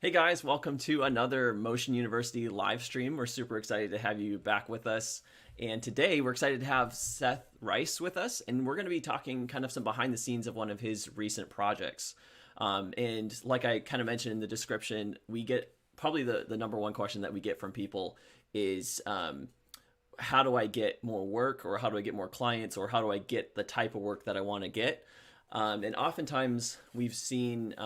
Hey guys, welcome to another Motion University live stream. We're super excited to have you back with us. And today we're excited to have Seth Rice with us, and we're going to be talking kind of some behind the scenes of one of his recent projects. And like I kind of mentioned in the description, we get probably the number one question that we get from people is how do I get more work, or how do I get more clients, or how do I get the type of work that I want to get? And oftentimes we've seen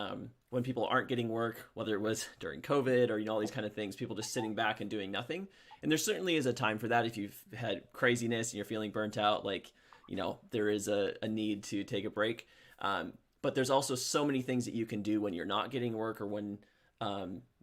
when people aren't getting work, whether it was during COVID or all these kind of things, people just sitting back and doing nothing. And there certainly is a time for that if you've had craziness and you're feeling burnt out. There is a need to take a break. But there's also so many things that you can do when you're not getting work, or when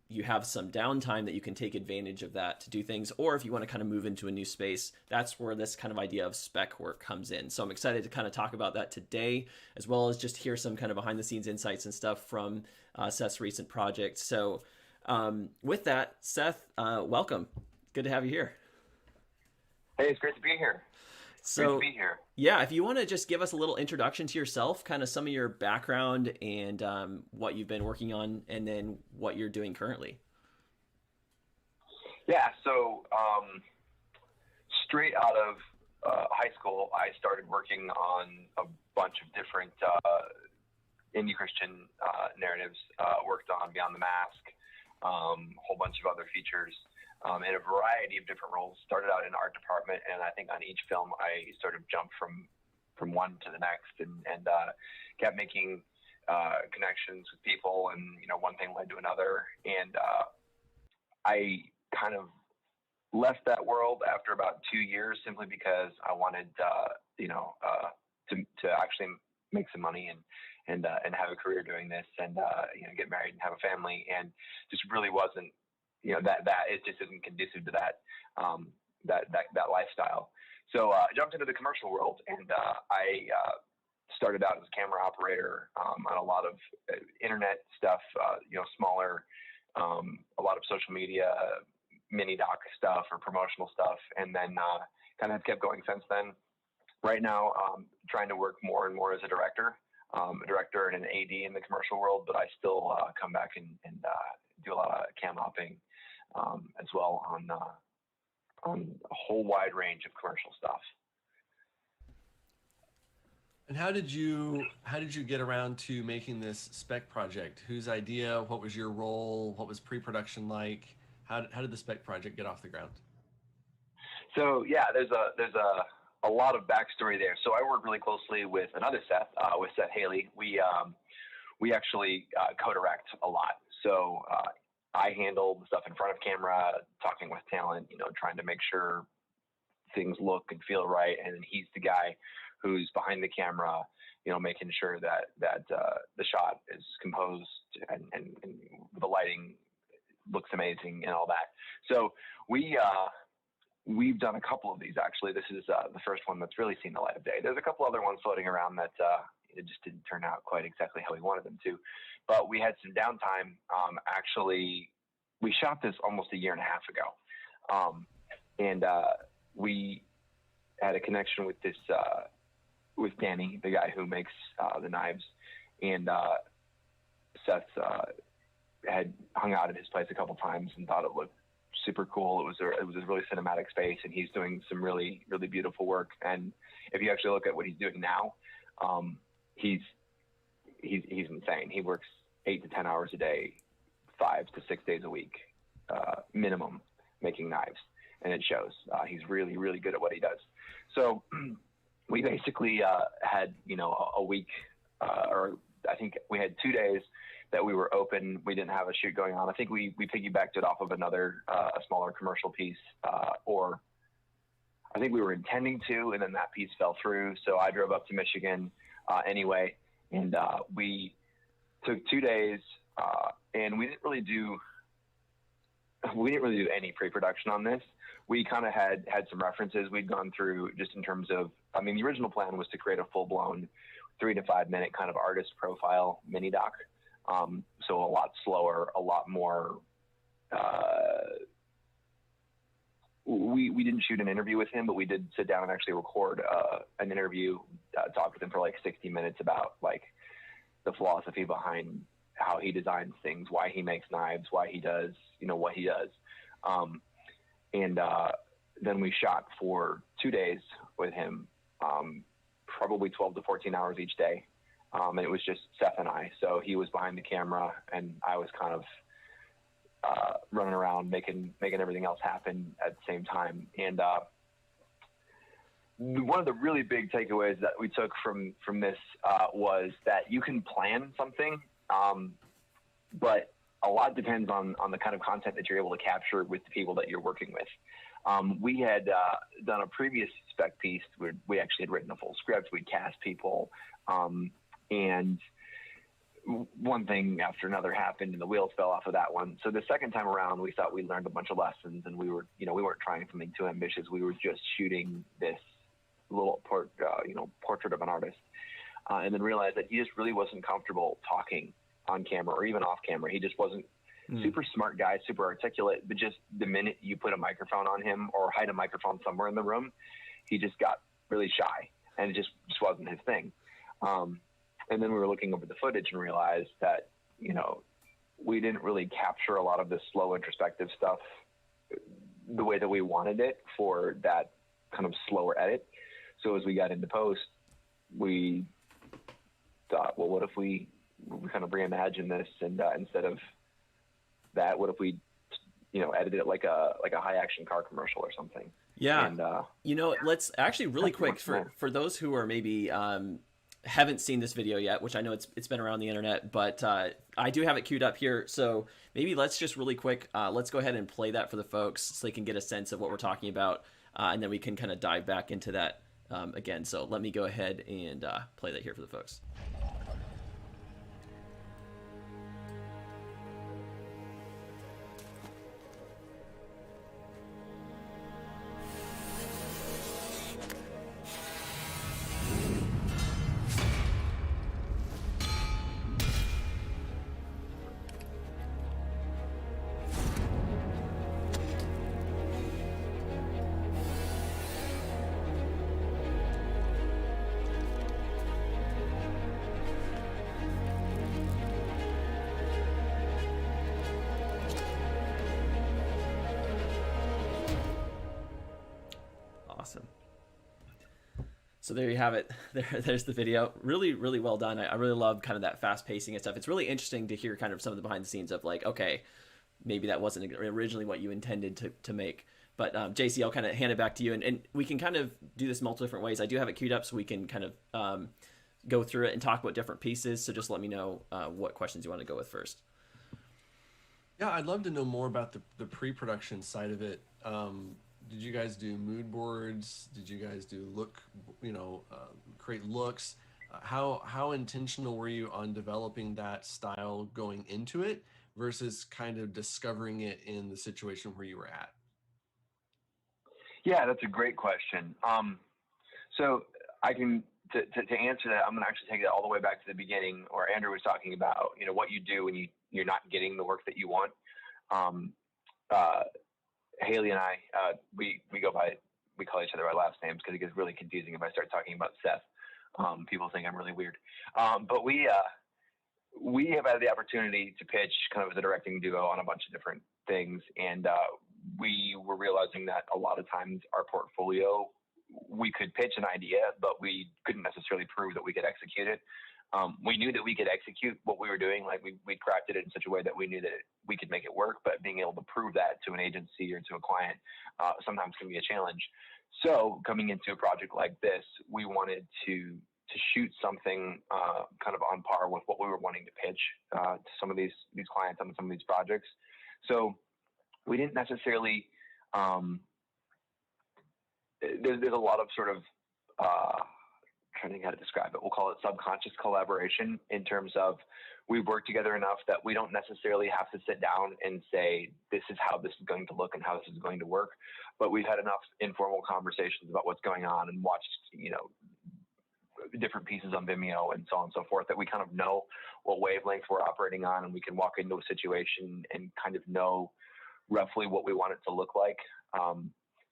you have some downtime, that you can take advantage of that to do things. Or if you want to kind of move into a new space, that's where this kind of idea of spec work comes in. So I'm excited to kind of talk about that today, as well as just hear some kind of behind the scenes insights and stuff from Seth's recent project. So with that, Seth, welcome. Good to have you here. Hey, it's great to be here. Great to So be here. yeah, if you want to just give us a little introduction to yourself, kind of some of your background and what you've been working on, and then what you're doing currently. Yeah, so straight out of high school, I started working on a bunch of different indie Christian narratives. Worked on Beyond the Mask, a whole bunch of other features, in a variety of different roles. Started out in art department, and I think on each film I sort of jumped from one to the next, and kept making connections with people, and one thing led to another, and I kind of left that world after about 2 years, simply because I wanted to actually make some money and have a career doing this, and get married and have a family, and just really wasn't that it just isn't conducive to that lifestyle. So I jumped into the commercial world, and I started out as a camera operator on a lot of internet stuff, smaller, a lot of social media, mini doc stuff or promotional stuff, and then kind of kept going since then. Right now, trying to work more and more as a director and an AD in the commercial world, but I still come back and do a lot of cam hopping as well on a whole wide range of commercial stuff. And how did you get around to making this spec project? Whose idea? What was your role? What was pre-production like? How did the spec project get off the ground? So yeah, there's a lot of backstory there. So I work really closely with another Seth, with Seth Haley. We actually co-direct a lot. So I handle the stuff in front of camera, talking with talent, trying to make sure things look and feel right, and then he's the guy who's behind the camera, making sure that the shot is composed and the lighting looks amazing and all that. So we've done a couple of these, actually. This is the first one that's really seen the light of day. There's a couple other ones floating around that it just didn't turn out quite exactly how we wanted them to. But we had some downtime. Actually, we shot this almost a year and a half ago. And we had a connection with this, with Danny, the guy who makes the knives. And Seth had hung out at his place a couple times and thought it looked super cool. It was a really cinematic space, and he's doing some really, really beautiful work. And if you actually look at what he's doing now, he's insane. He works 8 to 10 hours a day, 5 to 6 days a week, minimum, making knives, and it shows. He's really, really good at what he does. So we basically had a week, or I think we had 2 days that we were open. We didn't have a shoot going on. I think we piggybacked it off of another a smaller commercial piece, or I think we were intending to, and then that piece fell through. So I drove up to Michigan anyway, and we took 2 days, and we didn't really do any pre-production on this. We kind of had some references we'd gone through, just in terms of, the original plan was to create a full-blown 3 to 5 minute kind of artist profile mini doc. So a lot slower, a lot more. We didn't shoot an interview with him, but we did sit down and actually record an interview, talk with him for like 60 minutes about like the philosophy behind how he designs things, why he makes knives, why he does, what he does. And then we shot for 2 days with him, probably 12 to 14 hours each day. And it was just Seth and I. So he was behind the camera and I was kind of running around making everything else happen at the same time. And one of the really big takeaways that we took from this was that you can plan something, but a lot depends on the kind of content that you're able to capture with the people that you're working with. We had done a previous spec piece where we actually had written a full script. We'd cast people, and one thing after another happened and the wheels fell off of that one. So the second time around, we thought we learned a bunch of lessons, and we weren't trying something too ambitious. We were just shooting this little portrait of an artist, and then realized that he just really wasn't comfortable talking on camera or even off camera. He just wasn't super smart guy, super articulate, but just the minute you put a microphone on him or hide a microphone somewhere in the room, he just got really shy, and it just wasn't his thing. And then we were looking over the footage and realized that, we didn't really capture a lot of this slow introspective stuff the way that we wanted it for that kind of slower edit. So as we got into post, we thought, well, what if we kind of reimagine this, and instead of that, what if we, edited it like a high action car commercial or something? Yeah. And, let's actually really quick for those who are maybe haven't seen this video yet, which I know it's been around the internet, but I do have it queued up here. So maybe let's just really quick, let's go ahead and play that for the folks so they can get a sense of what we're talking about. And then we can kind of dive back into that again. So let me go ahead and play that here for the folks. Awesome. So there you have it. There's the video. Really, really well done. I really love kind of that fast pacing and stuff. It's really interesting to hear kind of some of the behind the scenes of like, okay, maybe that wasn't originally what you intended to make. But JC, I'll kind of hand it back to you, and we can kind of do this multiple different ways. I do have it queued up so we can kind of go through it and talk about different pieces. So just let me know what questions you want to go with first. Yeah, I'd love to know more about the pre-production side of it. Did you guys do mood boards? Did you guys do create looks? How intentional were you on developing that style going into it versus kind of discovering it in the situation where you were at? Yeah, that's a great question. So I can, to answer that, I'm going to actually take it all the way back to the beginning where Andrew was talking about, what you do when you're not getting the work that you want. Haley and I, we call each other our last names because it gets really confusing if I start talking about Seth. People think I'm really weird. But we have had the opportunity to pitch kind of as a directing duo on a bunch of different things. And we were realizing that a lot of times our portfolio, we could pitch an idea, but we couldn't necessarily prove that we could execute it. We knew that we could execute what we were doing. Like we crafted it in such a way that we knew that we could make it work, but being able to prove that to an agency or to a client sometimes can be a challenge. So coming into a project like this, we wanted to shoot something kind of on par with what we were wanting to pitch to some of these clients on some of these projects. So we didn't necessarily, there's a lot of sort of, trying to think how to describe it. We'll call it subconscious collaboration in terms of we've worked together enough that we don't necessarily have to sit down and say, this is how this is going to look and how this is going to work. But we've had enough informal conversations about what's going on and watched, different pieces on Vimeo and so on and so forth that we kind of know what wavelength we're operating on, and we can walk into a situation and kind of know roughly what we want it to look like.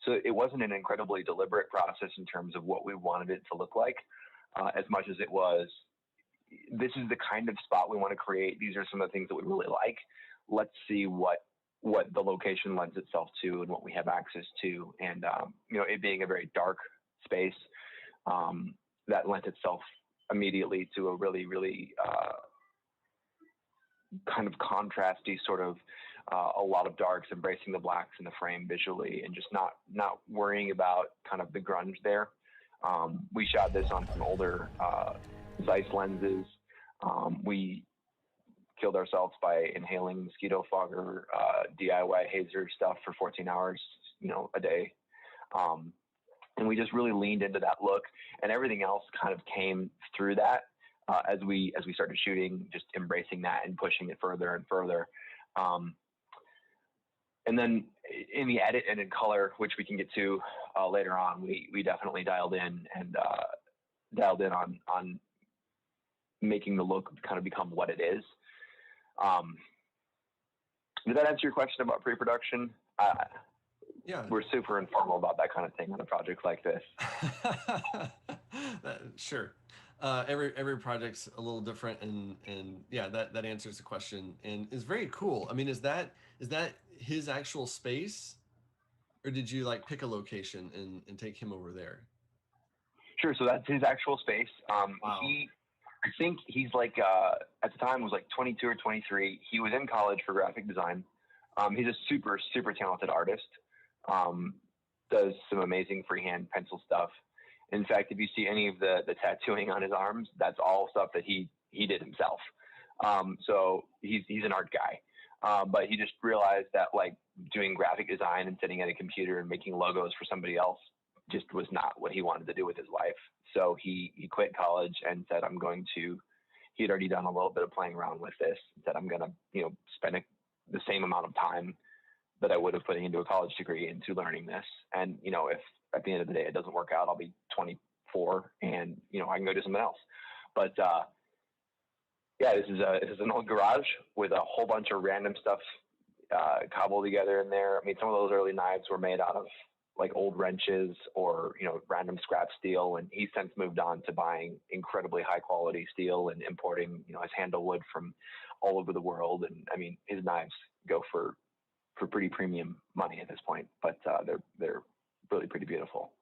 So it wasn't an incredibly deliberate process in terms of what we wanted it to look like, as much as it was, this is the kind of spot we want to create. These are some of the things that we really like. Let's see what the location lends itself to and what we have access to. And, it being a very dark space, that lent itself immediately to a really, really kind of contrasty sort of a lot of darks, embracing the blacks in the frame visually, and just not worrying about kind of the grunge there. We shot this on some older Zeiss lenses. We killed ourselves by inhaling mosquito fogger, DIY hazer stuff for 14 hours, a day. And we just really leaned into that look, and everything else kind of came through that as we started shooting, just embracing that and pushing it further and further. And then in the edit and in color, which we can get to later on, we definitely dialed in on making the look kind of become what it is. Did that answer your question about pre-production? Yeah, we're super informal about that kind of thing on a project like this. Sure. Every project's a little different, and yeah, that answers the question and is very cool. I mean, is that his actual space, or did you like pick a location and take him over there? Sure. So that's his actual space. Wow. I think he's like, at the time was like 22 or 23. He was in college for graphic design. He's a super, super talented artist. Does some amazing freehand pencil stuff. In fact, if you see any of the tattooing on his arms, that's all stuff that he did himself. So he's an art guy. But he just realized that like doing graphic design and sitting at a computer and making logos for somebody else just was not what he wanted to do with his life. So he quit college and said, he had already done a little bit of playing around with this, said, I'm going to, spend the same amount of time that I would have put into a college degree into learning this. And, if at the end of the day it doesn't work out, I'll be 24 and, I can go do something else. But, yeah, this is an old garage with a whole bunch of random stuff cobbled together in there. I mean, some of those early knives were made out of like old wrenches or, random scrap steel. And he's since moved on to buying incredibly high quality steel and importing, his handle wood from all over the world. And I mean, his knives go for pretty premium money at this point, but they're really pretty beautiful.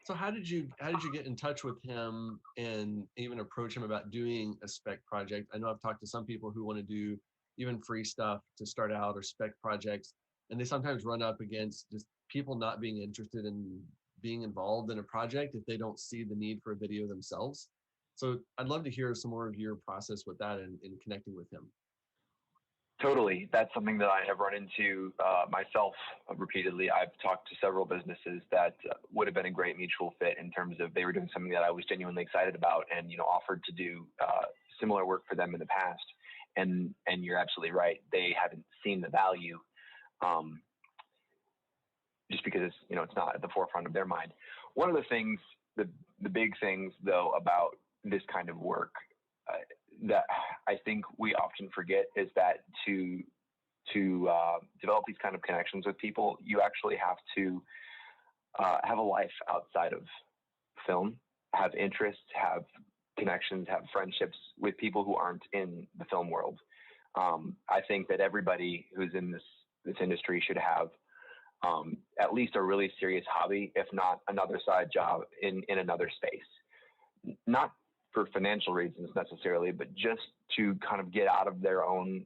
So how did you get in touch with him and even approach him about doing a spec project? I know I've talked to some people who want to do even free stuff to start out or spec projects, and they sometimes run up against just people not being interested in being involved in a project if they don't see the need for a video themselves. So I'd love to hear some more of your process with that and connecting with him. Totally. That's something that I have run into myself repeatedly. I've talked to several businesses that would have been a great mutual fit in terms of they were doing something that I was genuinely excited about and, offered to do similar work for them in the past. And you're absolutely right. They haven't seen the value just because it's not at the forefront of their mind. One of the things, the big things though, about this kind of work that I think we often forget is that to develop these kind of connections with people, you actually have to have a life outside of film, have interests, have connections, have friendships with people who aren't in the film world. I think that everybody who's in this industry should have at least a really serious hobby, if not another side job in another space. Not for financial reasons necessarily, but just to kind of get out of their own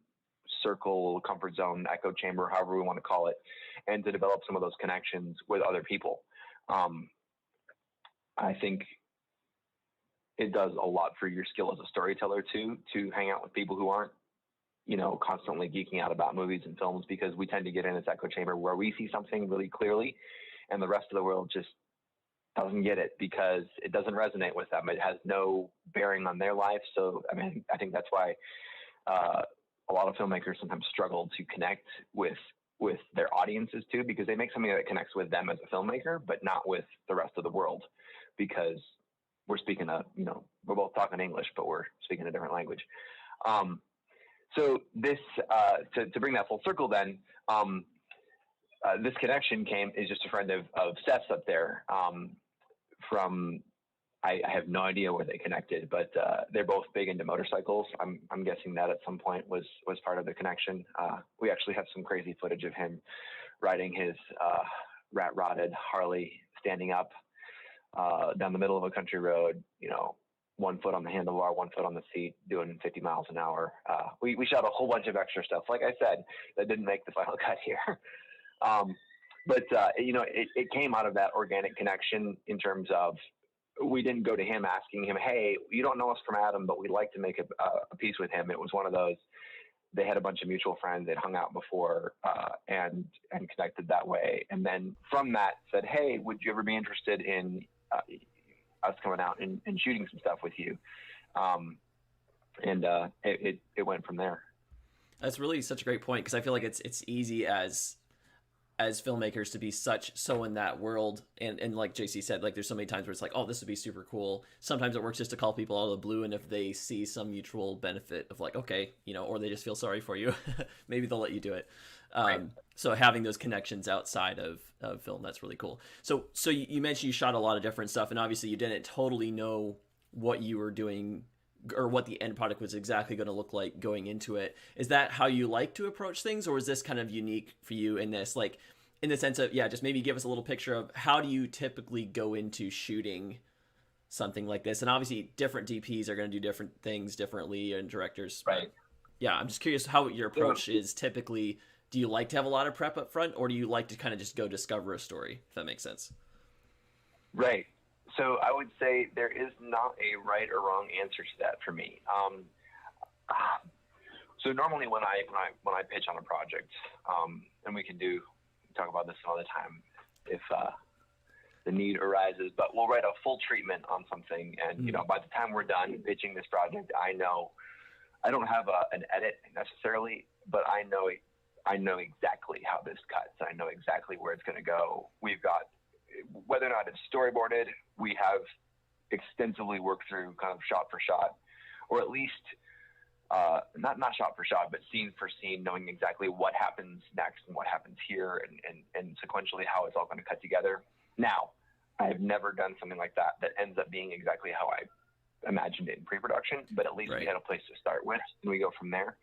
circle, comfort zone, echo chamber, however we want to call it, and to develop some of those connections with other people. I think it does a lot for your skill as a storyteller too, to hang out with people who aren't, constantly geeking out about movies and films, because we tend to get in this echo chamber where we see something really clearly and the rest of the world just doesn't get it because it doesn't resonate with them. It has no bearing on their life. So, I mean, I think that's why a lot of filmmakers sometimes struggle to connect with their audiences too, because they make something that connects with them as a filmmaker, but not with the rest of the world, because we're speaking we're both talking English, but we're speaking a different language. So this, to bring that full circle then, this connection is just a friend of Seth's up there, from I have no idea where they connected, but they're both big into motorcycles. I'm guessing that at some point was part of the connection. We actually have some crazy footage of him riding his rat rotted Harley, standing up down the middle of a country road, 1 foot on the handlebar, 1 foot on the seat, doing 50 miles an hour. We shot a whole bunch of extra stuff, like I said, that didn't make the final cut here. But it came out of that organic connection in terms of, we didn't go to him asking him, hey, you don't know us from Adam, but we'd like to make a piece with him. It was one of those, they had a bunch of mutual friends. They'd hung out before and connected that way. And then from that said, hey, would you ever be interested in us coming out and shooting some stuff with you? It went from there. That's really such a great point, because I feel like it's easy as filmmakers to be so in that world, and like JC said, like there's so many times where it's like, oh, this would be super cool. Sometimes it works just to call people out of the blue, and if they see some mutual benefit of like, okay, or they just feel sorry for you, maybe they'll let you do it. Right. So having those connections outside of film, that's really cool. So you mentioned you shot a lot of different stuff, and obviously you didn't totally know what you were doing or what the end product was exactly going to look like going into it. Is that how you like to approach things, or is this kind of unique for you in this, like, in the sense of, just maybe give us a little picture of how do you typically go into shooting something like this? And obviously different DPs are going to do different things differently, and directors. Right. Yeah. I'm just curious how your approach is typically. Do you like to have a lot of prep up front, or do you like to kind of just go discover a story, if that makes sense? Right. So I would say there is not a right or wrong answer to that for me. So normally when I pitch on a project, and we can talk about this all the time if the need arises, but we'll write a full treatment on something, and by the time we're done pitching this project, I know I don't have an edit necessarily, but I know exactly how this cuts. I know exactly where it's going to go. We've got, whether or not it's storyboarded, we have extensively worked through kind of shot for shot, or at least not shot for shot, but scene for scene, knowing exactly what happens next and what happens here, and sequentially how it's all going to cut together. Now, I have never done something like that ends up being exactly how I imagined it in pre-production, but at least we had a place to start with, and we go from there.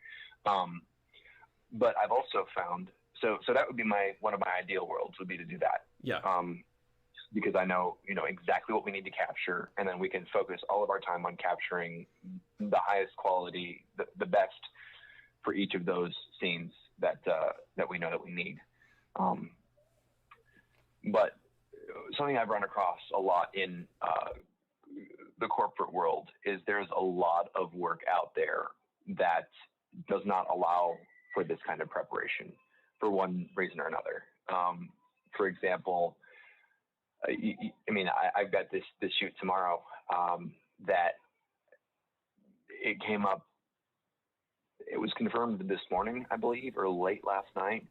But I've also found, so that would be one of my ideal worlds, would be to do that. Yeah. Because I know exactly what we need to capture, and then we can focus all of our time on capturing the highest quality, the best for each of those scenes that we know that we need. But something I've run across a lot in the corporate world is there's a lot of work out there that does not allow for this kind of preparation for one reason or another. For example, I've got this shoot tomorrow that it came up. It was confirmed this morning, I believe, or late last night.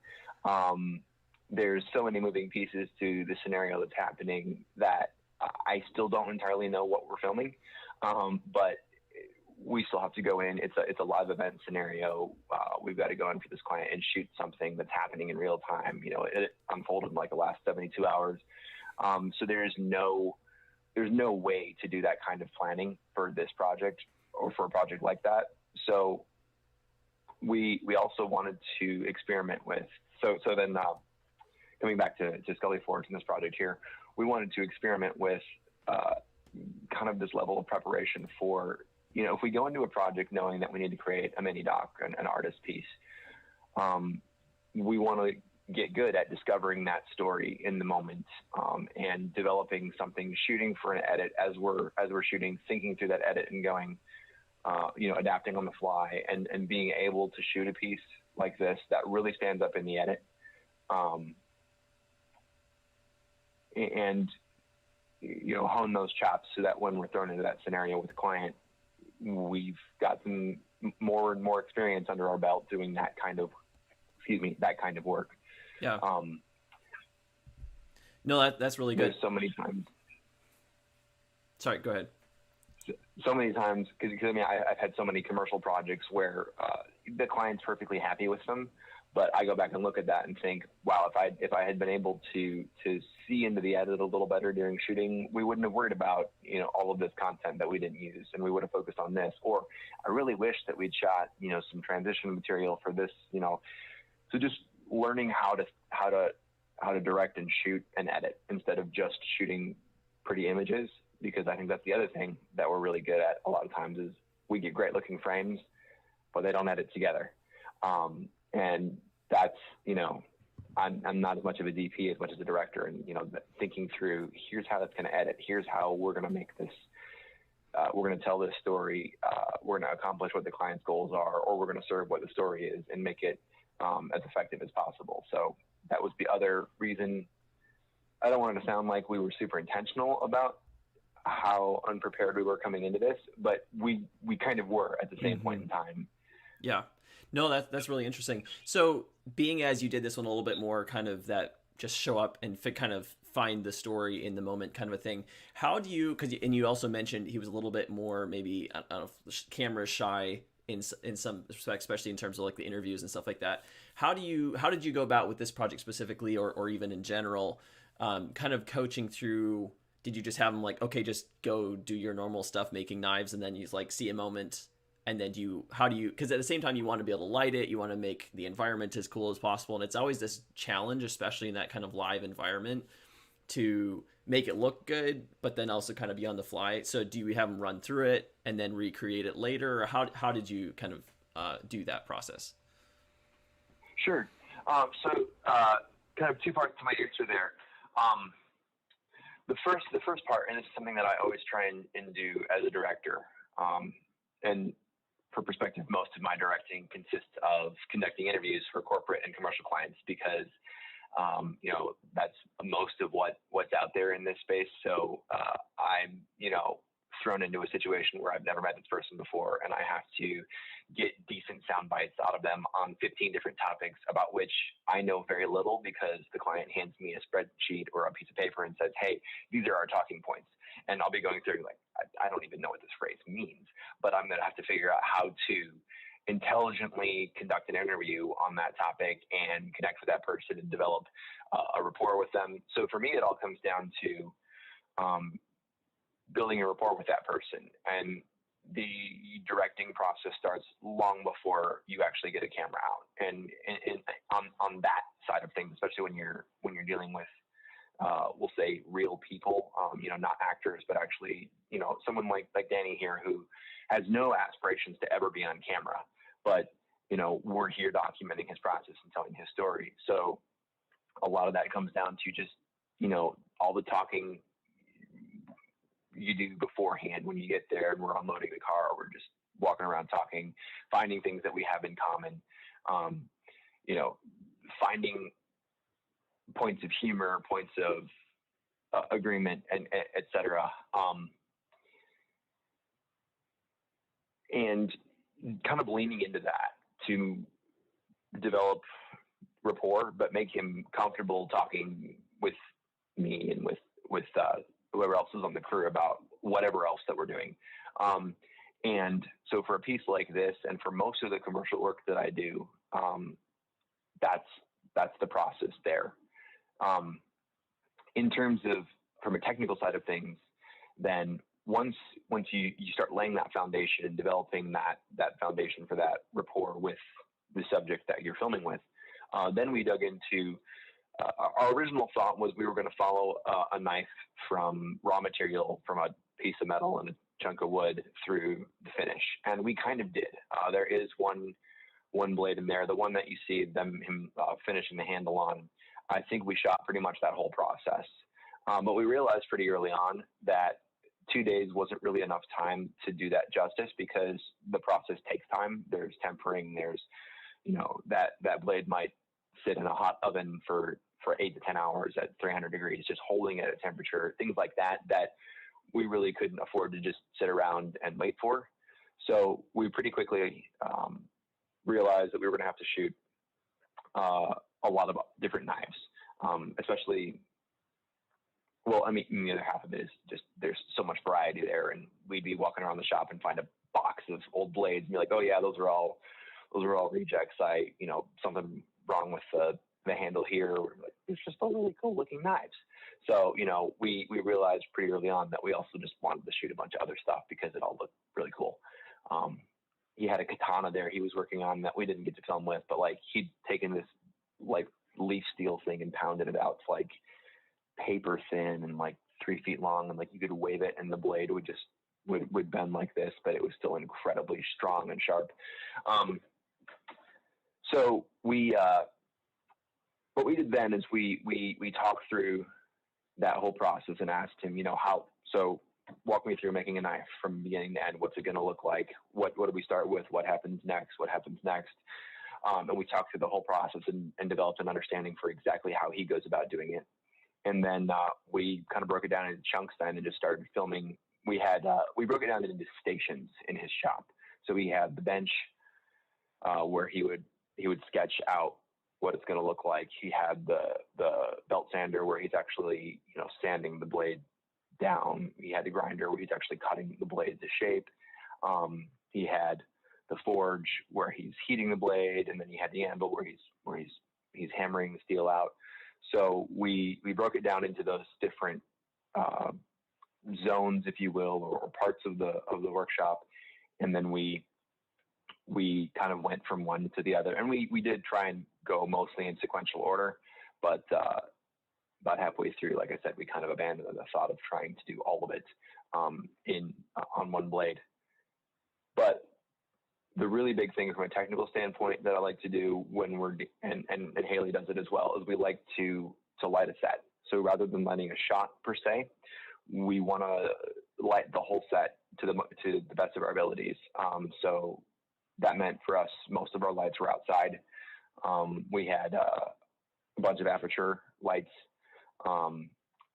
There's so many moving pieces to the scenario that's happening that I still don't entirely know what we're filming, but we still have to go in. It's a live event scenario. We've got to go in for this client and shoot something that's happening in real time. It unfolded in like the last 72 hours. So there's no way to do that kind of planning for this project or for a project like that. So we also wanted to experiment with, so then coming back to Skully Forge and this project here, we wanted to experiment with kind of this level of preparation for, if we go into a project knowing that we need to create a mini doc, an artist piece, we want to get good at discovering that story in the moment, and developing something, shooting for an edit as we're shooting, thinking through that edit and going, adapting on the fly, and being able to shoot a piece like this that really stands up in the edit. And hone those chops so that when we're thrown into that scenario with a client, we've got some more and more experience under our belt doing that kind of work. Yeah. No, that's really good. There's so many times. Sorry, go ahead. So many times, because I've had so many commercial projects where the client's perfectly happy with them, But I go back and look at that and think, wow, if I had been able to see into the edit a little better during shooting, we wouldn't have worried about, you know, all of this content that we didn't use, and we would have focused on this. Or I really wish that we'd shot, you know, some transition material for this, you know. So just learning how to direct and shoot and edit instead of just shooting pretty images, because I think that's the other thing that we're really good at a lot of times is we get great looking frames, but they don't edit together. And that's, you know, I'm not as much of a DP as much as a director, and, you know, thinking through, here's how that's going to edit. Here's how we're going to make this, we're going to tell this story. We're going to accomplish what the client's goals are, or we're going to serve what the story is and make it as effective as possible. So that was the other reason. I don't want it to sound like we were super intentional about how unprepared we were coming into this, but we kind of were at the same point in time. Yeah. No, that's really interesting. So being as you did this one a little bit more kind of that just show up and kind of find the story in the moment kind of a thing, how do you, and you also mentioned he was a little bit more maybe, I don't know, camera shy in some respects, especially in terms of like the interviews and stuff like that. How did you go about with this project specifically, or even in general, kind of coaching through? Did you just have him like, okay, just go do your normal stuff, making knives, and then you like see a moment, and then how do you, because at the same time you want to be able to light it, you want to make the environment as cool as possible, and it's always this challenge, especially in that kind of live environment, to make it look good, but then also kind of be on the fly. So do you have them run through it and then recreate it later, or how did you kind of do that process? Sure. So kind of two parts to my answer there. The first part, and this is something that I always try and do as a director, and for perspective, most of my directing consists of conducting interviews for corporate and commercial clients, because you know, that's most of what's out there in this space. So I'm, you know, thrown into a situation where I've never met this person before, and I have to get decent sound bites out of them on 15 different topics about which I know very little, because the client hands me a spreadsheet or a piece of paper and says, hey, these are our talking points. And I'll be going through like, I don't even know what this phrase means, but I'm going to have to figure out how to intelligently conduct an interview on that topic and connect with that person and develop a rapport with them. So for me, it all comes down to building a rapport with that person, and the directing process starts long before you actually get a camera out. And on that side of things, especially when you're dealing with we'll say real people, you know, not actors, but actually, you know, someone like Danny here, who has no aspirations to ever be on camera, but, you know, we're here documenting his process and telling his story. So a lot of that comes down to just, you know, all the talking you do beforehand when you get there and we're unloading the car, we're just walking around talking, finding things that we have in common, you know, finding points of humor, points of agreement, and et cetera. And kind of leaning into that to develop rapport, but make him comfortable talking with me and with whoever else is on the crew about whatever else that we're doing. And so for a piece like this, and for most of the commercial work that I do, that's the process there. In terms of from a technical side of things, then once you start laying that foundation and developing that foundation for that rapport with the subject that you're filming with, then we dug into our original thought was we were going to follow a knife from raw material, from a piece of metal and a chunk of wood, through the finish, and we kind of did. There is one blade in there, the one that you see him finishing the handle on. I think we shot pretty much that whole process, but we realized pretty early on that 2 days wasn't really enough time to do that justice, because the process takes time. There's tempering. There's, you know, that blade might sit in a hot oven for 8 to 10 hours at 300 degrees, just holding it at a temperature, things like that we really couldn't afford to just sit around and wait for. So we pretty quickly realized that we were going to have to shoot a lot of different knives, especially, well, I mean, the other half of it is just there's so much variety there, and we'd be walking around the shop and find a box of old blades and be like, oh yeah, those are all rejects. Something wrong with the handle here. It's just all really cool looking knives. So, we realized pretty early on that we also just wanted to shoot a bunch of other stuff because it all looked really cool. He had a katana there he was working on that we didn't get to film with, but like he'd taken this like leaf steel thing and pounded it out to like paper thin and like 3 feet long, and like you could wave it and the blade would bend like this, but it was still incredibly strong and sharp. So what we did then is we talked through that whole process and asked him, so walk me through making a knife from beginning to end. What's it going to look like? What do we start with? What happens next? And we talked through the whole process and developed an understanding for exactly how he goes about doing it. And then we kind of broke it down into chunks then and just started filming. We broke it down into stations in his shop. So we had the bench where he would sketch out what it's going to look like. He had the belt sander where he's actually, sanding the blade down. He had the grinder where he's actually cutting the blade to shape. He had the forge where he's heating the blade, and then he had the anvil where he's hammering the steel out. So we broke it down into those different zones, if you will, or parts of the workshop, and then we kind of went from one to the other. And we did try and go mostly in sequential order, but about halfway through, like I said, we kind of abandoned the thought of trying to do all of it on one blade. But the really big thing from a technical standpoint that I like to do when and Haley does it as well, is we like to light a set. So rather than lighting a shot per se, we want to light the whole set to the best of our abilities. So that meant for us, most of our lights were outside. We had a bunch of aperture lights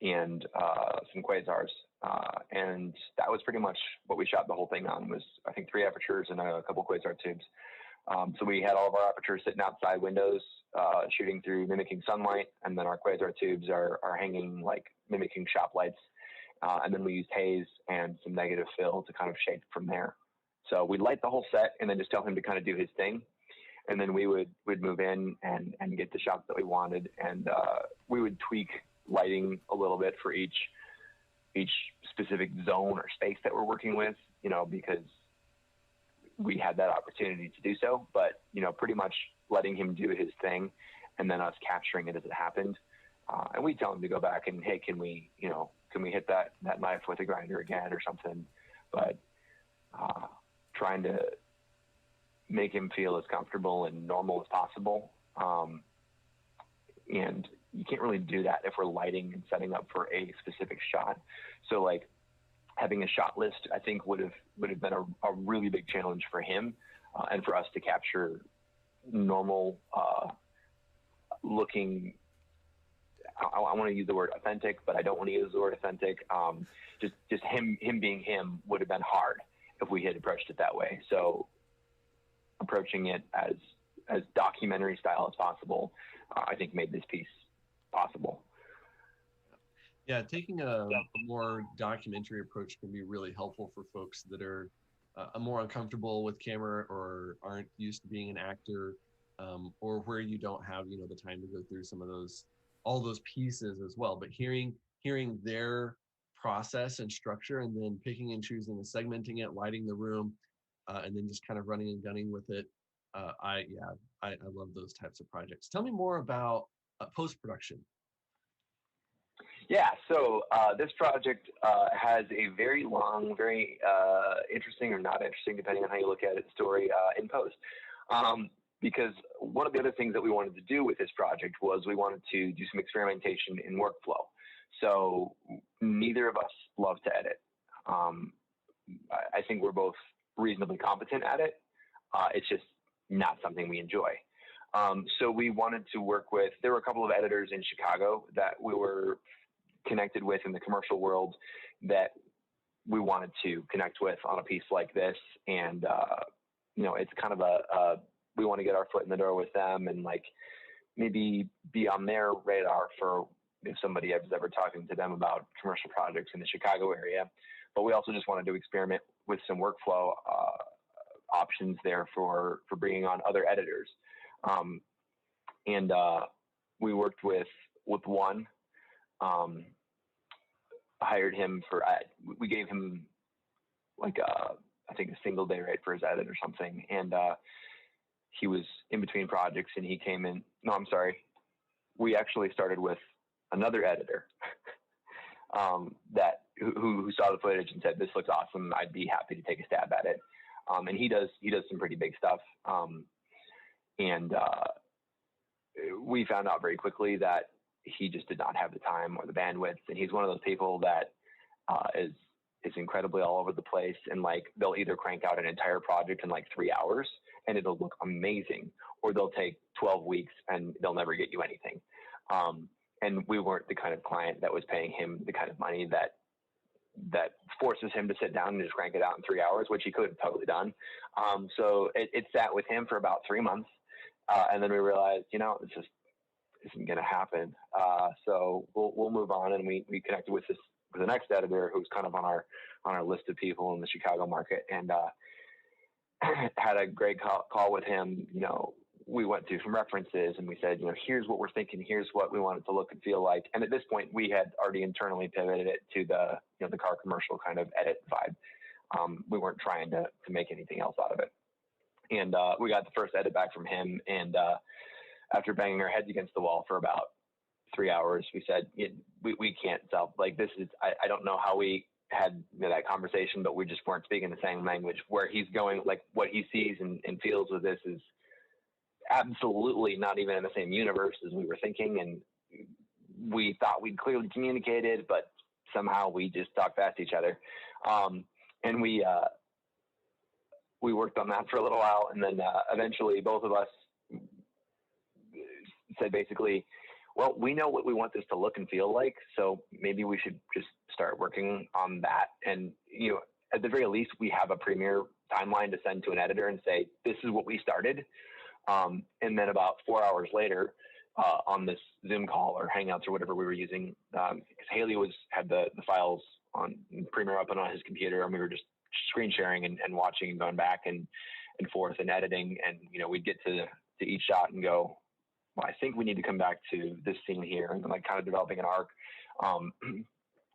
and some quasars. And that was pretty much what we shot the whole thing on, was I think 3 apertures and a couple quasar tubes. So we had all of our apertures sitting outside windows, shooting through mimicking sunlight, and then our quasar tubes are hanging like mimicking shop lights. And then we used haze and some negative fill to kind of shape from there. So we'd light the whole set and then just tell him to kind of do his thing. And then we'd move in and get the shots that we wanted. And we would tweak lighting a little bit for each specific zone or space that we're working with, because we had that opportunity to do so. But, pretty much letting him do his thing and then us capturing it as it happened. And we tell him to go back and, hey, can we hit that knife with a grinder again or something? But trying to make him feel as comfortable and normal as possible. And you can't really do that if we're lighting and setting up for a specific shot. So like having a shot list, I think would have been a really big challenge for him and for us to capture normal looking. I want to use the word authentic, but I don't want to use the word authentic. Just him being him would have been hard if we had approached it that way. So approaching it as documentary style as possible, I think made this piece possible. Yeah, taking a more documentary approach can be really helpful for folks that are more uncomfortable with camera or aren't used to being an actor, or where you don't have the time to go through all those pieces as well. But hearing their process and structure, and then picking and choosing and segmenting it, lighting the room, and then just kind of running and gunning with it. I love those types of projects. Tell me more about post-production. Yeah, so this project has a very long, very interesting or not interesting, depending on how you look at it, story in post. Because one of the other things that we wanted to do with this project was we wanted to do some experimentation in workflow. So neither of us love to edit. I think we're both reasonably competent at it. It's just not something we enjoy. So we wanted to work with, there were a couple of editors in Chicago that we were connected with in the commercial world that we wanted to connect with on a piece like this. And, it's kind of we want to get our foot in the door with them and like maybe be on their radar for if somebody is ever talking to them about commercial projects in the Chicago area. But we also just wanted to experiment with some workflow options there for bringing on other editors. and we worked with one. Hired him for. We gave him like I think a single day rate for his edit or something, and he was in between projects, and he came in. No, I'm sorry. We actually started with another editor that who saw the footage and said, "This looks awesome. I'd be happy to take a stab at it." And he does some pretty big stuff. And we found out very quickly that he just did not have the time or the bandwidth. And he's one of those people that is incredibly all over the place. And like, they'll either crank out an entire project in like 3 hours and it'll look amazing, or they'll take 12 weeks and they'll never get you anything. And we weren't the kind of client that was paying him the kind of money that forces him to sit down and just crank it out in 3 hours, which he could have totally done. So it sat with him for about 3 months. And then we realized, this just isn't going to happen. So we'll move on. And we connected with the next editor who's kind of on our list of people in the Chicago market, and had a great call with him. We went through some references and we said, here's what we're thinking. Here's what we want it to look and feel like. And at this point we had already internally pivoted it to the car commercial kind of edit vibe. We weren't trying to make anything else out of it. And we got the first edit back from him. And after banging our heads against the wall for about 3 hours, we said, we can't sell. Like, this is, I don't know how we had that conversation, but we just weren't speaking the same language. Where he's going, like what he sees and feels with this is absolutely not even in the same universe as we were thinking. And we thought we'd clearly communicated, but somehow we just talked past each other. And we worked on that for a little while. And then eventually both of us said basically, well, we know what we want this to look and feel like, so maybe we should just start working on that. And, at the very least, we have a premiere timeline to send to an editor and say, this is what we started. And then about 4 hours later, on this Zoom call or Hangouts or whatever we were using, because Haley had the files on Premiere up and on his computer, and we were just screen sharing and watching and going back and forth and editing. And, we'd get to each shot and go, well, I think we need to come back to this scene here, and like kind of developing an arc.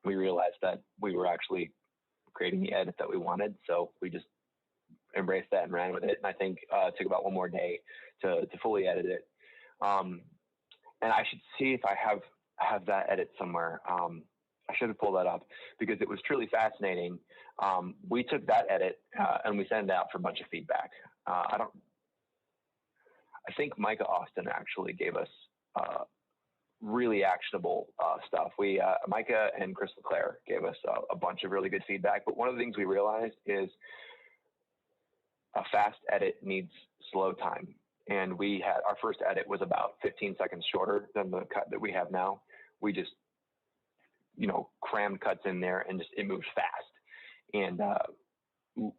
We realized that we were actually creating the edit that we wanted. So we just embraced that and ran with it. And I think it took about one more day to fully edit it. And I should see if I have that edit somewhere. I should have pulled that up because it was truly fascinating. We took that edit and we sent it out for a bunch of feedback. I think Micah Austin actually gave us really actionable stuff. Micah and Chris LeClaire gave us a bunch of really good feedback. But one of the things we realized is a fast edit needs slow time. And we had our first edit was about 15 seconds shorter than the cut that we have now. We just, crammed cuts in there and just it moves fast. And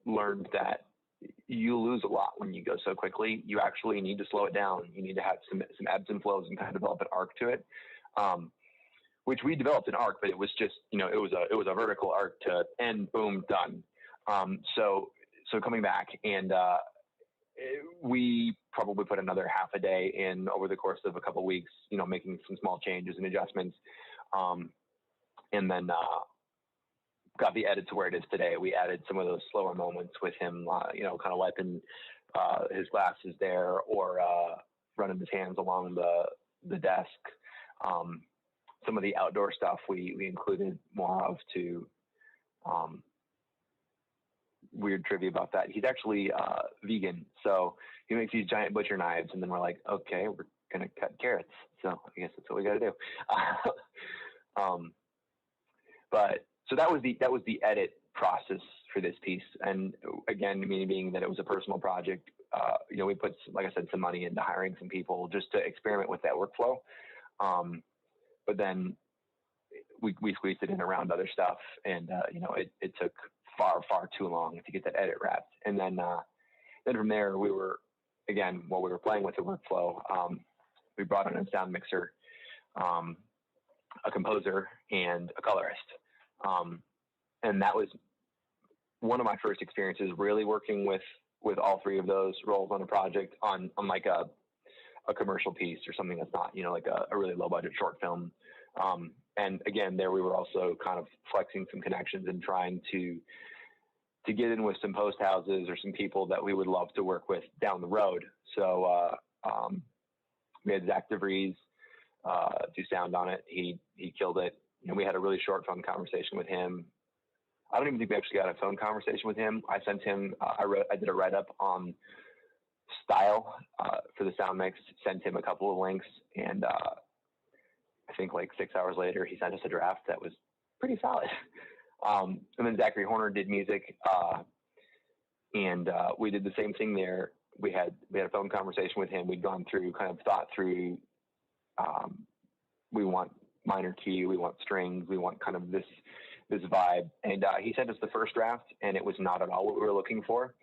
learned that you lose a lot when you go so quickly. You actually need to slow it down. You need to have some ebbs and flows and kind of develop an arc to it, which we developed an arc, but it was just, it was a vertical arc to end, boom, done. So coming back and we probably put another half a day in over the course of a couple of weeks, making some small changes and adjustments. And then got the edit to where it is today. We added some of those slower moments with him, kind of wiping his glasses there or running his hands along the desk. Some of the outdoor stuff we included more of to weird trivia about that. He's actually vegan, so he makes these giant butcher knives, and then we're like, okay, we're gonna cut carrots. So I guess that's what we got to do. But so that was the edit process for this piece. And again, meaning being that it was a personal project, we put, like I said, some money into hiring some people just to experiment with that workflow. But then we squeezed it in around other stuff, and it took far too long to get that edit wrapped. And then from there, we were while we were playing with the workflow, we brought in a sound mixer, a composer, and a colorist. And that was one of my first experiences really working with all three of those roles on a project on like a a commercial piece or something that's not, like a really low budget short film. And again, there we were also kind of flexing some connections and trying to get in with some post houses or some people that we would love to work with down the road. So we had Zach DeVries do sound on it. He killed it. And we had a really short phone conversation with him. I don't even think we actually got a phone conversation with him. I sent him, I did a write-up on style for the sound mix, sent him a couple of links, and I think like 6 hours later, he sent us a draft that was pretty solid. And then Zachary Horner did music, and we did the same thing there. We had a phone conversation with him. We'd gone through, kind of thought through, we want minor key, we want strings, we want kind of this vibe. And he sent us the first draft, and it was not at all what we were looking for.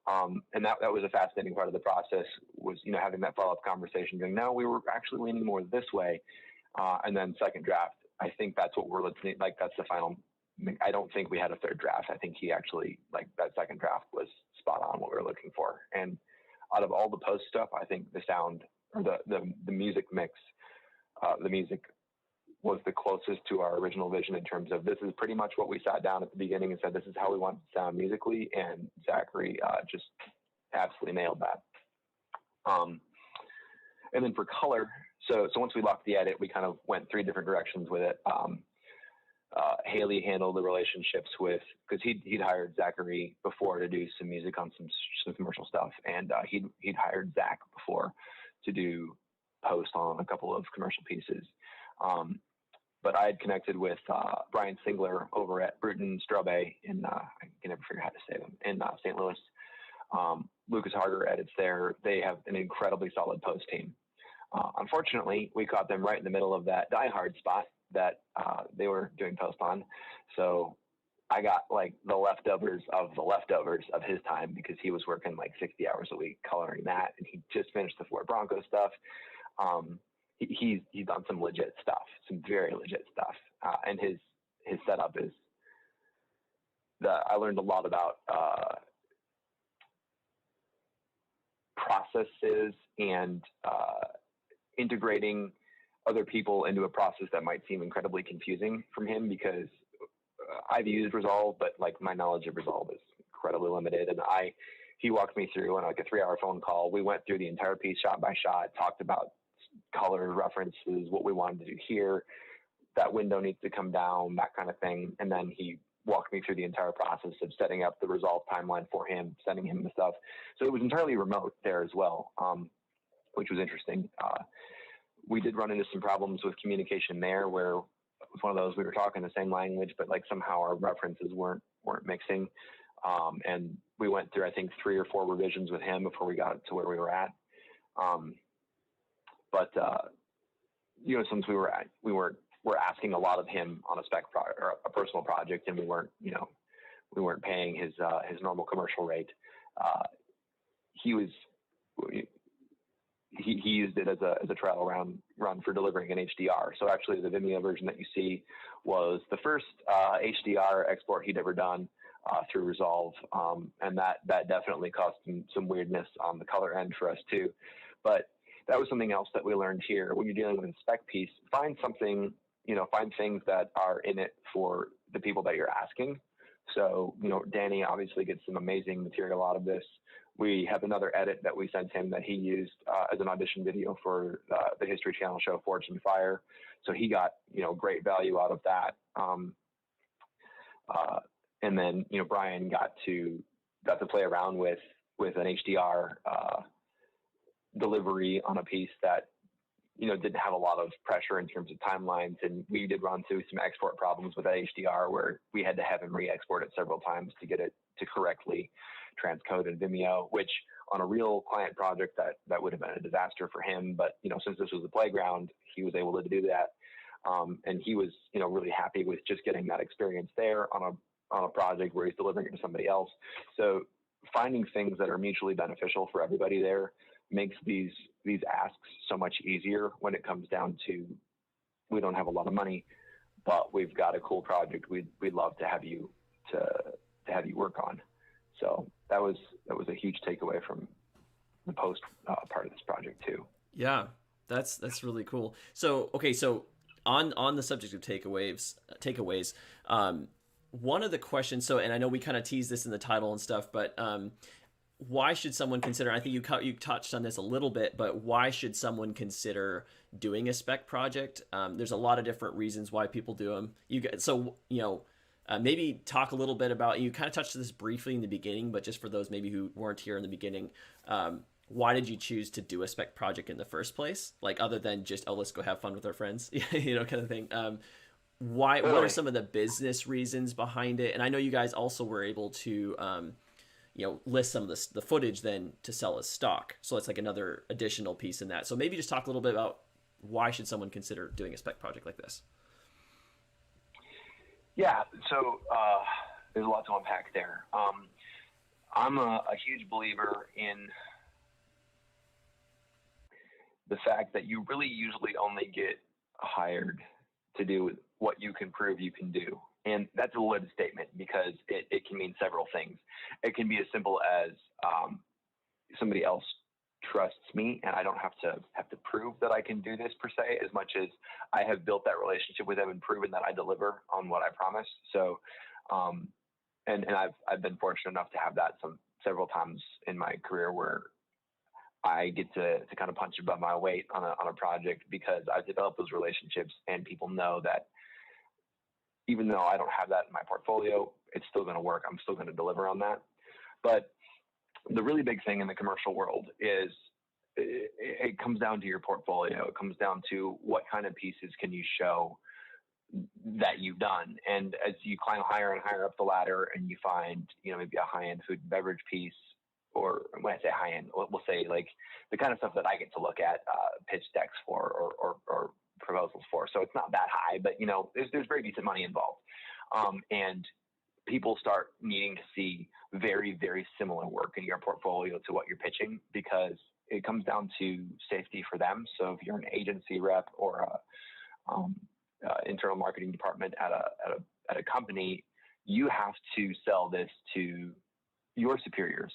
And that was a fascinating part of the process, was, having that follow-up conversation, going, no, we were actually leaning more this way. And then second draft, I think that's what we're listening, like that's the final. I don't think we had a third draft. I think he actually, like, that second draft was spot on what we were looking for. And out of all the post stuff, I think the sound, or the music mix, the music was the closest to our original vision in terms of, this is pretty much what we sat down at the beginning and said, this is how we want to sound musically. And Zachary just absolutely nailed that. And then for color, so once we locked the edit, we kind of went three different directions with it. Haley handled the relationships with, because he'd hired Zachary before to do some music on some commercial stuff, and he'd hired Zach before to do post on a couple of commercial pieces. But I had connected with Brian Singler over at Bruton Strobe in, I can never figure out how to say them, in St. Louis. Lucas Harder edits there. They have an incredibly solid post team. Unfortunately, we caught them right in the middle of that Die Hard spot that they were doing post on. So I got like the leftovers of his time, because he was working like 60 hours a week coloring that, and he just finished the Ford Bronco stuff. He's done some legit stuff, some very legit stuff. And his setup is I learned a lot about processes and integrating other people into a process that might seem incredibly confusing from him, because I've used Resolve, but like my knowledge of Resolve is incredibly limited. And he walked me through on like a 3-hour phone call. We went through the entire piece shot by shot, talked about color references, what we wanted to do here, that window needs to come down, that kind of thing. And then he walked me through the entire process of setting up the Resolve timeline for him, sending him the stuff. So it was entirely remote there as well, which was interesting. We did run into some problems with communication there, where it was one of those, we were talking the same language, but like somehow our references weren't mixing. And we went through, I think, 3 or 4 revisions with him before we got to where we were at. But since we're asking a lot of him on a spec or a personal project, and we weren't paying his normal commercial rate. He used it as a trial run for delivering an HDR. So actually, the Vimeo version that you see was the first HDR export he'd ever done through Resolve, and that definitely caused some weirdness on the color end for us too. But that was something else that we learned here. When you're dealing with a spec piece, find something, find things that are in it for the people that you're asking. So, Danny obviously gets some amazing material out of this. We have another edit that we sent him that he used as an audition video for the History Channel show Forge and Fire. So he got, great value out of that. And then, Brian got to play around with an HDR delivery on a piece that, didn't have a lot of pressure in terms of timelines. And we did run through some export problems with that HDR, where we had to have him re-export it several times to get it to correctly transcode in Vimeo, which on a real client project that would have been a disaster for him. But, since this was the playground, he was able to do that. And he was, really happy with just getting that experience there on a project where he's delivering it to somebody else. So finding things that are mutually beneficial for everybody there makes these asks so much easier when it comes down to, we don't have a lot of money, but we've got a cool project we'd love to have you work on. So that was a huge takeaway from the post part of this project too. Yeah, that's really cool. So okay, so on the subject of takeaways, one of the questions. So, and I know we kind of teased this in the title and stuff, but why should someone consider? I think you touched on this a little bit, but why should someone consider doing a spec project? There's a lot of different reasons why people do them. Maybe talk a little bit about. You kind of touched this briefly in the beginning, but just for those maybe who weren't here in the beginning, why did you choose to do a spec project in the first place? Like other than just, oh, let's go have fun with our friends, kind of thing. Why? What are some of the business reasons behind it? And I know you guys also were able to list some of the footage then to sell as stock. So it's like another additional piece in that. So maybe just talk a little bit about why should someone consider doing a spec project like this? Yeah, so there's a lot to unpack there. I'm a huge believer in the fact that you really usually only get hired to do what you can prove you can do. And that's a loaded statement because it can mean several things. It can be as simple as somebody else trusts me and I don't have to prove that I can do this per se, as much as I have built that relationship with them and proven that I deliver on what I promise. So, and I've been fortunate enough to have that several times in my career where I get to kind of punch above my weight on a project because I've developed those relationships and people know that even though I don't have that in my portfolio, it's still going to work. I'm still going to deliver on that. But the really big thing in the commercial world is it comes down to your portfolio. It comes down to what kind of pieces can you show that you've done. And as you climb higher and higher up the ladder and you find, maybe a high-end food and beverage piece, or when I say high-end, we'll say like the kind of stuff that I get to look at pitch decks for or proposals for. So it's not that high, but there's very decent money involved. And people start needing to see very, very similar work in your portfolio to what you're pitching because it comes down to safety for them. So if you're an agency rep or a internal marketing department at a company, you have to sell this to your superiors.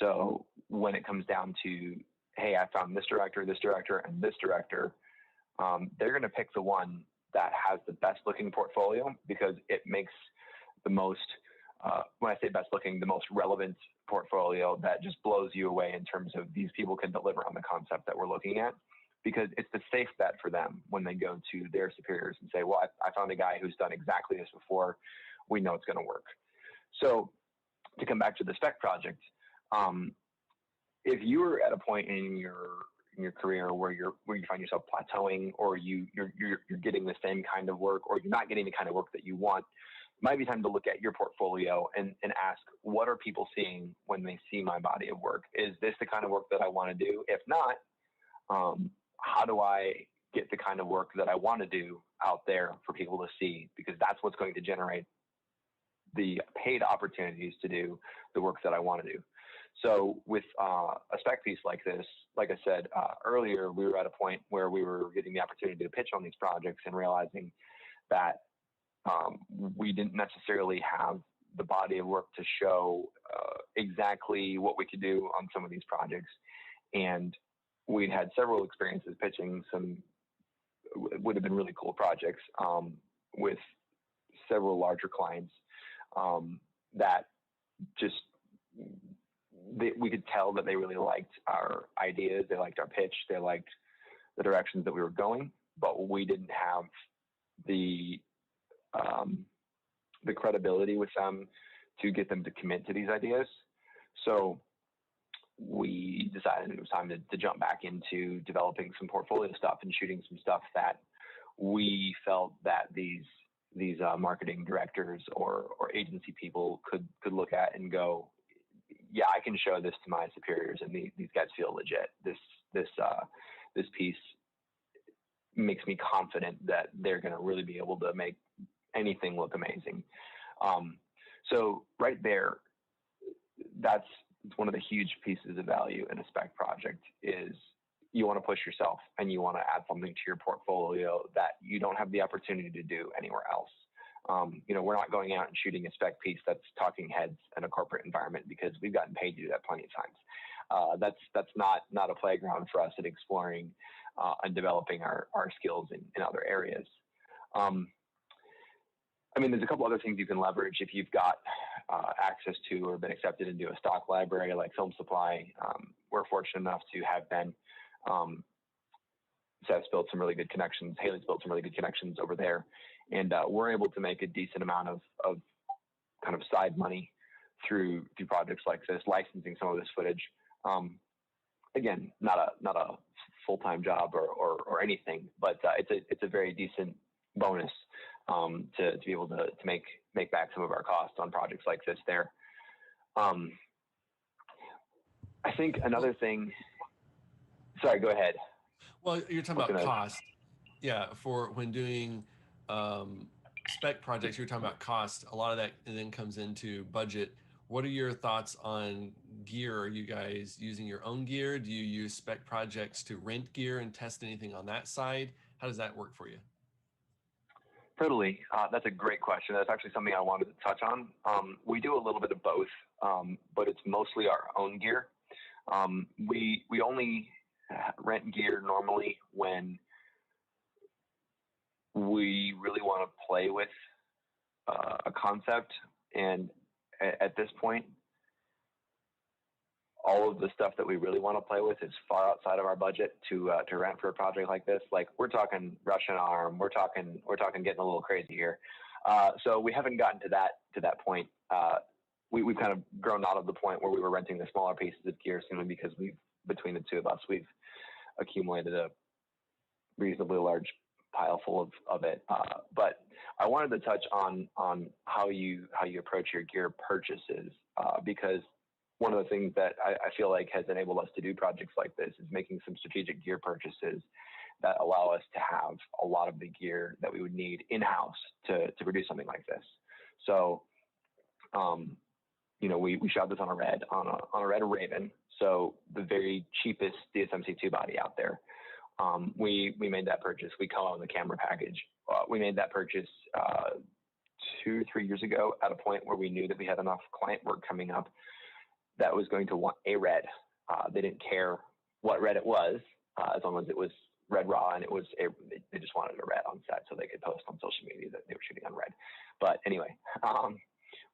So when it comes down to, hey, I found this director, and this director, they're going to pick the one that has the best looking portfolio because it makes the most, when I say best looking, the most relevant portfolio that just blows you away in terms of these people can deliver on the concept that we're looking at, because it's the safe bet for them when they go to their superiors and say, well, I found a guy who's done exactly this before. We know it's going to work. So to come back to the spec project, if you're at a point in your career where you find yourself plateauing, or you're getting the same kind of work, or you're not getting the kind of work that you want, it might be time to look at your portfolio and ask, what are people seeing when they see my body of work? Is this the kind of work that I want to do? If not, how do I get the kind of work that I want to do out there for people to see? Because that's what's going to generate the paid opportunities to do the work that I want to do. So with a spec piece like this, like I said earlier, we were at a point where we were getting the opportunity to pitch on these projects and realizing that we didn't necessarily have the body of work to show exactly what we could do on some of these projects. And we'd had several experiences pitching some would have been really cool projects with several larger clients that just we could tell that they really liked our ideas, they liked our pitch, they liked the directions that we were going, but we didn't have the credibility with them to get them to commit to these ideas. So we decided it was time to jump back into developing some portfolio stuff and shooting some stuff that we felt that these marketing directors or agency people could look at and go, yeah, I can show this to my superiors and these guys feel legit. This piece makes me confident that they're going to really be able to make anything look amazing. So right there, that's one of the huge pieces of value in a spec project is you want to push yourself and you want to add something to your portfolio that you don't have the opportunity to do anywhere else. We're not going out and shooting a spec piece that's talking heads in a corporate environment because we've gotten paid to do that plenty of times. that's not a playground for us in exploring and developing our skills in other areas. I mean, there's a couple other things you can leverage if you've got access to or been accepted into a stock library like Film Supply. We're fortunate enough to have been. Seth's built some really good connections. Haley's built some really good connections over there, and we're able to make a decent amount of kind of side money through projects like this, licensing some of this footage. Again, not a full-time job or anything, but it's a very decent bonus to be able to make back some of our costs on projects like this there. I think another thing, sorry, go ahead. Well, you're talking about cost. Yeah, for when doing spec projects, you're talking about cost. A lot of that then comes into budget. What are your thoughts on gear? Are you guys using your own gear? Do you use spec projects to rent gear and test anything on that side? How does that work for you? Totally. That's a great question. That's actually something I wanted to touch on. We do a little bit of both, but it's mostly our own gear. We only rent gear normally when we really want to play with a concept, and at this point, all of the stuff that we really want to play with is far outside of our budget to rent for a project like this. Like, we're talking Russian arm, we're talking getting a little crazy here. So we haven't gotten to that point. We've kind of grown out of the point where we were renting the smaller pieces of gear simply because between the two of us, we've accumulated a reasonably large pile full of it. But I wanted to touch on how you approach your gear purchases, because one of the things that I feel like has enabled us to do projects like this is making some strategic gear purchases that allow us to have a lot of the gear that we would need in-house to produce something like this. So, we shot this on a Red Raven, so the very cheapest DSMC2 body out there. We made that purchase. We call it the camera package. We made that purchase 2-3 years ago at a point where we knew that we had enough client work coming up that was going to want a Red. They didn't care what Red it was, as long as it was Red Raw, and they just wanted a Red on set so they could post on social media that they were shooting on Red. But anyway,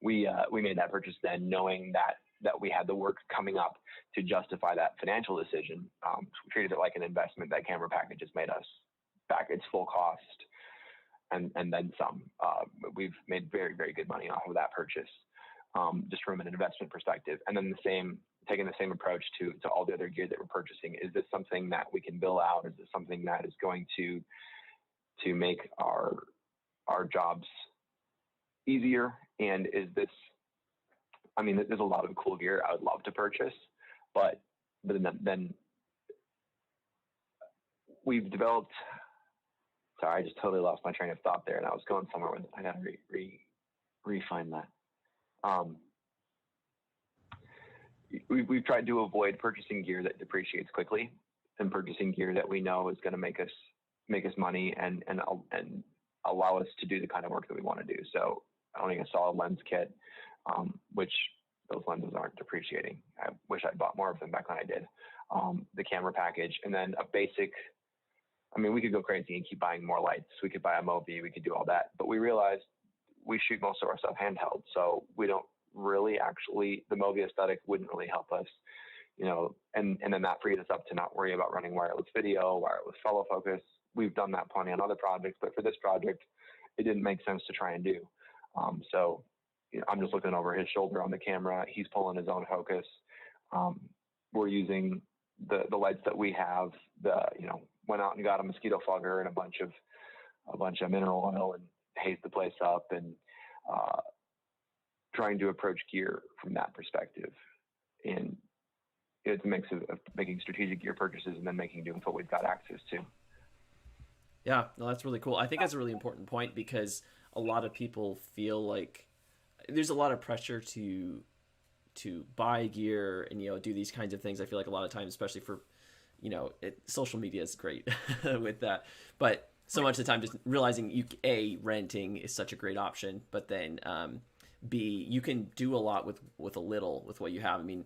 we made that purchase then, knowing that we had the work coming up to justify that financial decision. We treated it like an investment. That camera package has made us back its full cost and then some. We've made very, very good money off of that purchase, just from an investment perspective. And then taking the same approach to all the other gear that we're purchasing. Is this something that we can bill out? Is this something that is going to make our jobs easier? And is this, I mean, there's a lot of cool gear I would love to purchase, but then we've developed, sorry, I just totally lost my train of thought there, and I was going somewhere with it. I got to refine that. We've tried to avoid purchasing gear that depreciates quickly, and purchasing gear that we know is going to make us money and allow us to do the kind of work that we want to do. So owning a solid lens kit, which those lenses aren't depreciating. I wish I'd bought more of them back when I did. The camera package, and then a basic, I mean, we could go crazy and keep buying more lights. We could buy a Mobi, we could do all that, but we realized we shoot most of our stuff handheld. So we don't really the Mobi aesthetic wouldn't really help us, and then that freed us up to not worry about running wireless video, wireless fellow focus. We've done that plenty on other projects, but for this project, it didn't make sense to try and do. So I'm just looking over his shoulder on the camera. He's pulling his own focus. We're using the lights that we have. Went out and got a mosquito fogger and a bunch of mineral oil and hazed the place up, and trying to approach gear from that perspective. And it's a mix of making strategic gear purchases and then making do with what we've got access to. Yeah, no, that's really cool. I think that's a really important point, because a lot of people feel like there's a lot of pressure to buy gear and do these kinds of things. I feel like a lot of times, especially for social media is great with that, but so much of the time just realizing renting is such a great option, but then B, you can do a lot with a little with what you have. I mean,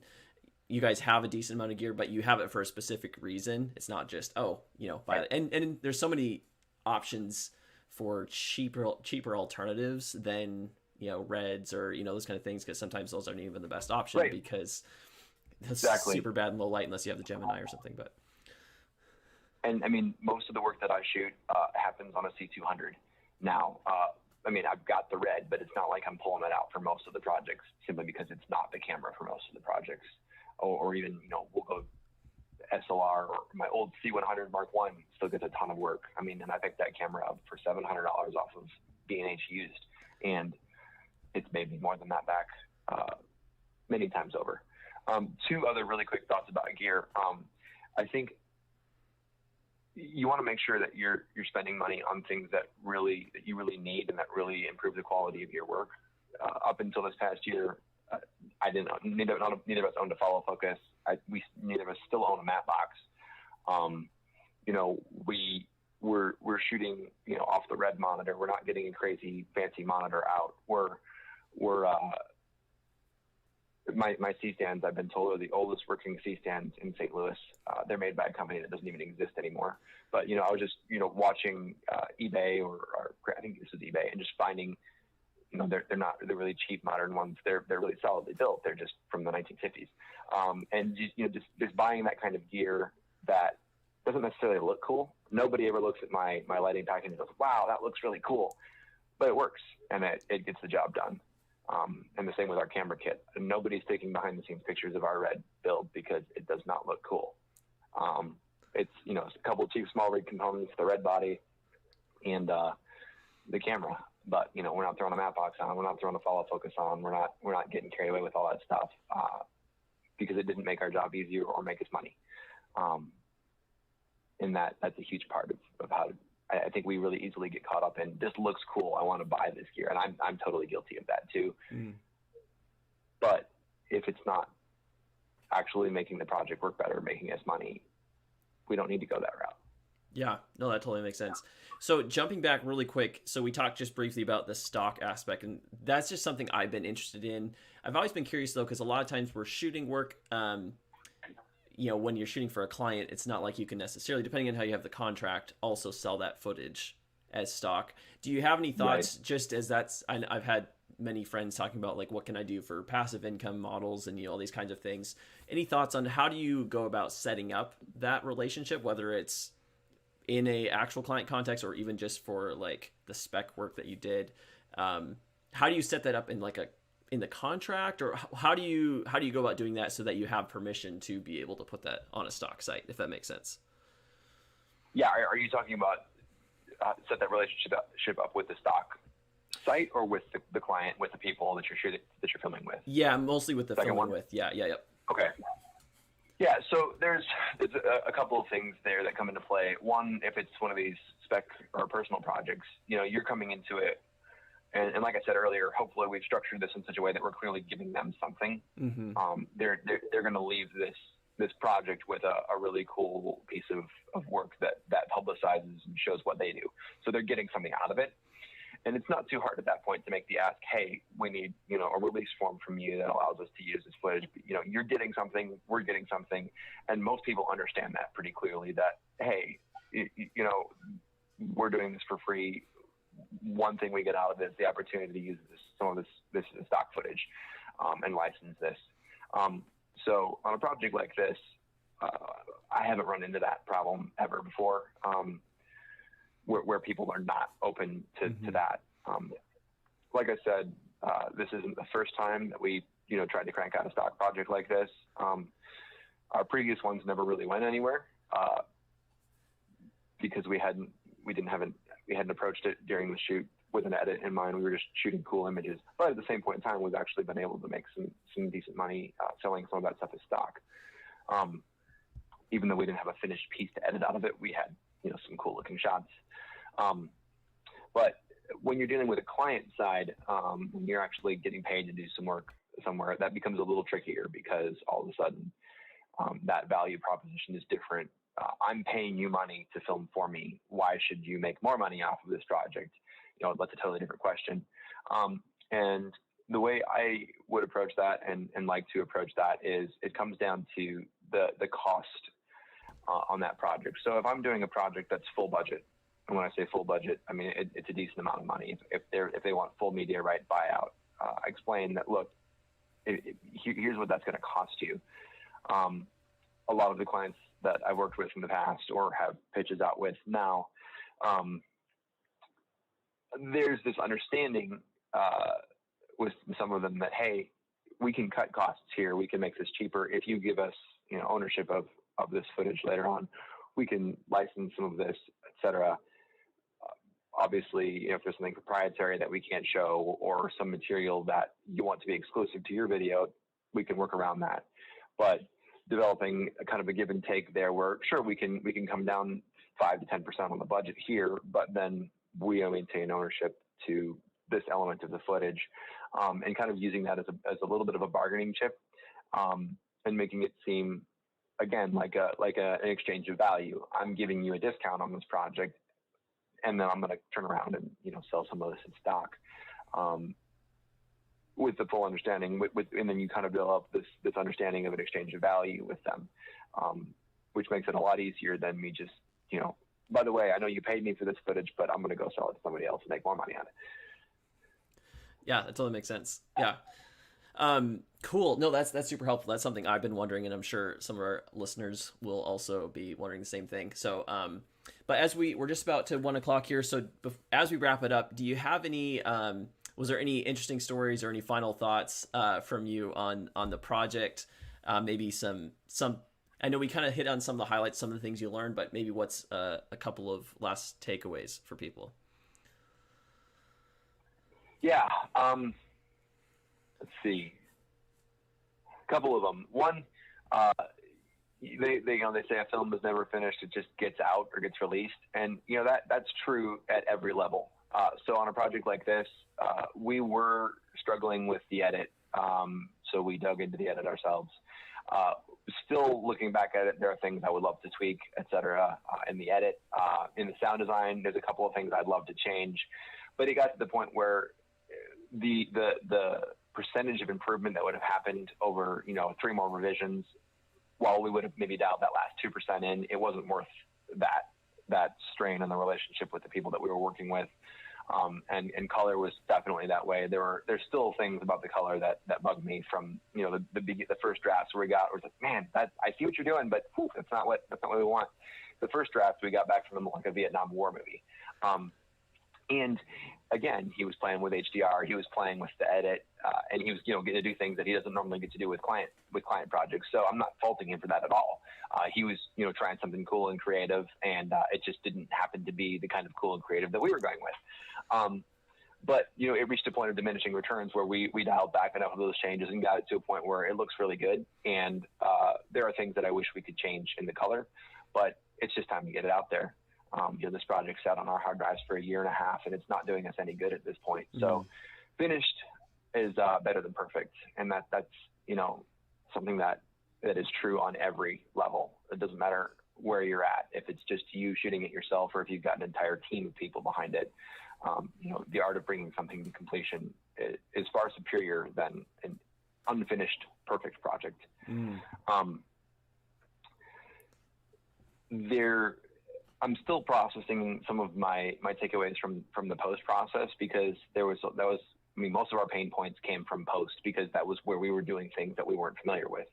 you guys have a decent amount of gear, but you have it for a specific reason. It's not just, buy it. And there's so many options for cheaper alternatives than, Reds or, those kind of things, because sometimes those aren't even the best option because it's super bad in low light unless you have the Gemini or something. But and I mean, most of the work that I shoot happens on a C200 now. I mean, I've got the Red, but it's not like I'm pulling it out for most of the projects simply because it's not the camera for most of the projects. Or even, we'll go SLR, or my old C100 Mark I still gets a ton of work. I mean, and I picked that camera up for $700 off of B&H used, and it's made me more than that back many times over. Two other really quick thoughts about gear. I think you want to make sure that you're spending money on things that you really need and that really improve the quality of your work. Up until this past year, I didn't. Neither of us owned a follow focus. Neither of us still own a matte box. We're shooting off the Red monitor. We're not getting a crazy fancy monitor out. My C stands, I've been told, are the oldest working C stands in St. Louis. They're made by a company that doesn't even exist anymore. But I was just watching eBay or I think this is eBay, and just finding. They're not the really cheap modern ones. They're really solidly built. They're just from the 1950s. And just buying that kind of gear that doesn't necessarily look cool. Nobody ever looks at my lighting package and goes, "Wow, that looks really cool," but it works and it gets the job done. And the same with our camera kit. Nobody's taking behind the scenes pictures of our Red build because it does not look cool. It's a couple of cheap small rig components, the Red body, and the camera. But we're not throwing a matte box on. We're not throwing a follow focus on. We're not getting carried away with all that stuff because it didn't make our job easier or make us money. And that's a huge part of how I think we really easily get caught up in. This looks cool. I want to buy this gear, and I'm totally guilty of that too. Mm. But if it's not actually making the project work better, making us money, we don't need to go that route. Yeah, no, that totally makes sense. So jumping back really quick, so we talked just briefly about the stock aspect, and that's just something I've been interested in. I've always been curious though, because a lot of times we're shooting work, when you're shooting for a client, it's not like you can necessarily, depending on how you have the contract, also sell that footage as stock. Do you have any thoughts, just as I've had many friends talking about, like, what can I do for passive income models and all these kinds of things. Any thoughts on how do you go about setting up that relationship, whether it's in a actual client context or even just for like the spec work that you did? How do you set that up in in the contract, or how do you go about doing that so that you have permission to be able to put that on a stock site, if that makes sense? Yeah. Are you talking about set that relationship up with the stock site or with the client, with the people that you're filming with? Yeah, mostly with the filming with. Yeah. Okay. Yeah, so there's a couple of things there that come into play. One, if it's one of these spec or personal projects, you're coming into it, and like I said earlier, hopefully we've structured this in such a way that we're clearly giving them something. Mm-hmm. They're going to leave this project with a really cool piece of work that publicizes and shows what they do. So they're getting something out of it. And it's not too hard at that point to make the ask, hey, we need, a release form from you that allows us to use this footage. You're getting something, we're getting something. And most people understand that pretty clearly, that, hey, we're doing this for free. One thing we get out of it is the opportunity to use some of this stock footage and license this. So on a project like this, I haven't run into that problem ever before. Where people are not open to that. Like I said, this isn't the first time that we, tried to crank out a stock project like this. Our previous ones never really went anywhere because we hadn't approached it during the shoot with an edit in mind. We were just shooting cool images. But at the same point in time, we've actually been able to make some decent money selling some of that stuff as stock. Even though we didn't have a finished piece to edit out of it, we had, some cool looking shots. But when you're dealing with a client side, when you're actually getting paid to do some work somewhere, that becomes a little trickier because all of a sudden that value proposition is different. I'm paying you money to film for me. Why should you make more money off of this project? That's a totally different question. And the way I would approach that and like to approach that is it comes down to the cost on that project. So if I'm doing a project that's full budget, and when I say full budget, I mean it's a decent amount of money. If they want full media right buyout, I explain that, look, here's what that's going to cost you. A lot of the clients that I've worked with in the past or have pitches out with now, there's this understanding with some of them that, hey, we can cut costs here. We can make this cheaper. If you give us, ownership of this footage later on, we can license some of this, et cetera. Obviously, if there's something proprietary that we can't show or some material that you want to be exclusive to your video, we can work around that. But developing a kind of a give and take there where, sure, we can come down 5 to 10% on the budget here, but then we maintain ownership to this element of the footage, and kind of using that as a little bit of a bargaining chip, and making it seem, again, like an exchange of value. I'm giving you a discount on this project, and then I'm going to turn around and sell some of this in stock, with the full understanding. And then you kind of develop this understanding of an exchange of value with them, which makes it a lot easier than me just by the way, I know you paid me for this footage, but I'm going to go sell it to somebody else and make more money on it. Yeah, that totally makes sense. Yeah. Cool. No, that's super helpful. That's something I've been wondering, and I'm sure some of our listeners will also be wondering the same thing. So, but as we're just about to 1 o'clock here. So as we wrap it up, do you have any, was there any interesting stories or any final thoughts, from you on the project? Maybe some, I know we kind of hit on some of the highlights, some of the things you learned, but maybe what's a couple of last takeaways for people? Yeah. Let's see. A couple of them. One, they say a film is never finished; it just gets out or gets released, and that's true at every level. So on a project like this, we were struggling with the edit, so we dug into the edit ourselves. Still looking back at it, there are things I would love to tweak, et cetera, in the edit. In the sound design, there's a couple of things I'd love to change, but it got to the point where the percentage of improvement that would have happened over 3 more revisions, while we would have maybe dialed that last 2% in, it wasn't worth that strain on the relationship with the people that we were working with. And color was definitely that way. There's still things about the color that bugged me from the first drafts where we got, was like, man, I see what you're doing, but that's not what we want. The first draft we got back from them like a Vietnam War movie. And again, he was playing with HDR, he was playing with the edit, and he was getting to do things that he doesn't normally get to do with client projects. So I'm not faulting him for that at all. He was trying something cool and creative, and it just didn't happen to be the kind of cool and creative that we were going with. But it reached a point of diminishing returns where we dialed back enough of those changes and got it to a point where it looks really good. And there are things that I wish we could change in the color, but it's just time to get it out there. This project sat on our hard drives for 1.5 years, and it's not doing us any good at this point. So finished is better than perfect, and that's something that is true on every level. It doesn't matter where you're at, if it's just you shooting it yourself or if you've got an entire team of people behind it. The art of bringing something to completion is far superior than an unfinished perfect project. I'm still processing some of my takeaways from the post process, because most of our pain points came from post, because that was where we were doing things that we weren't familiar with.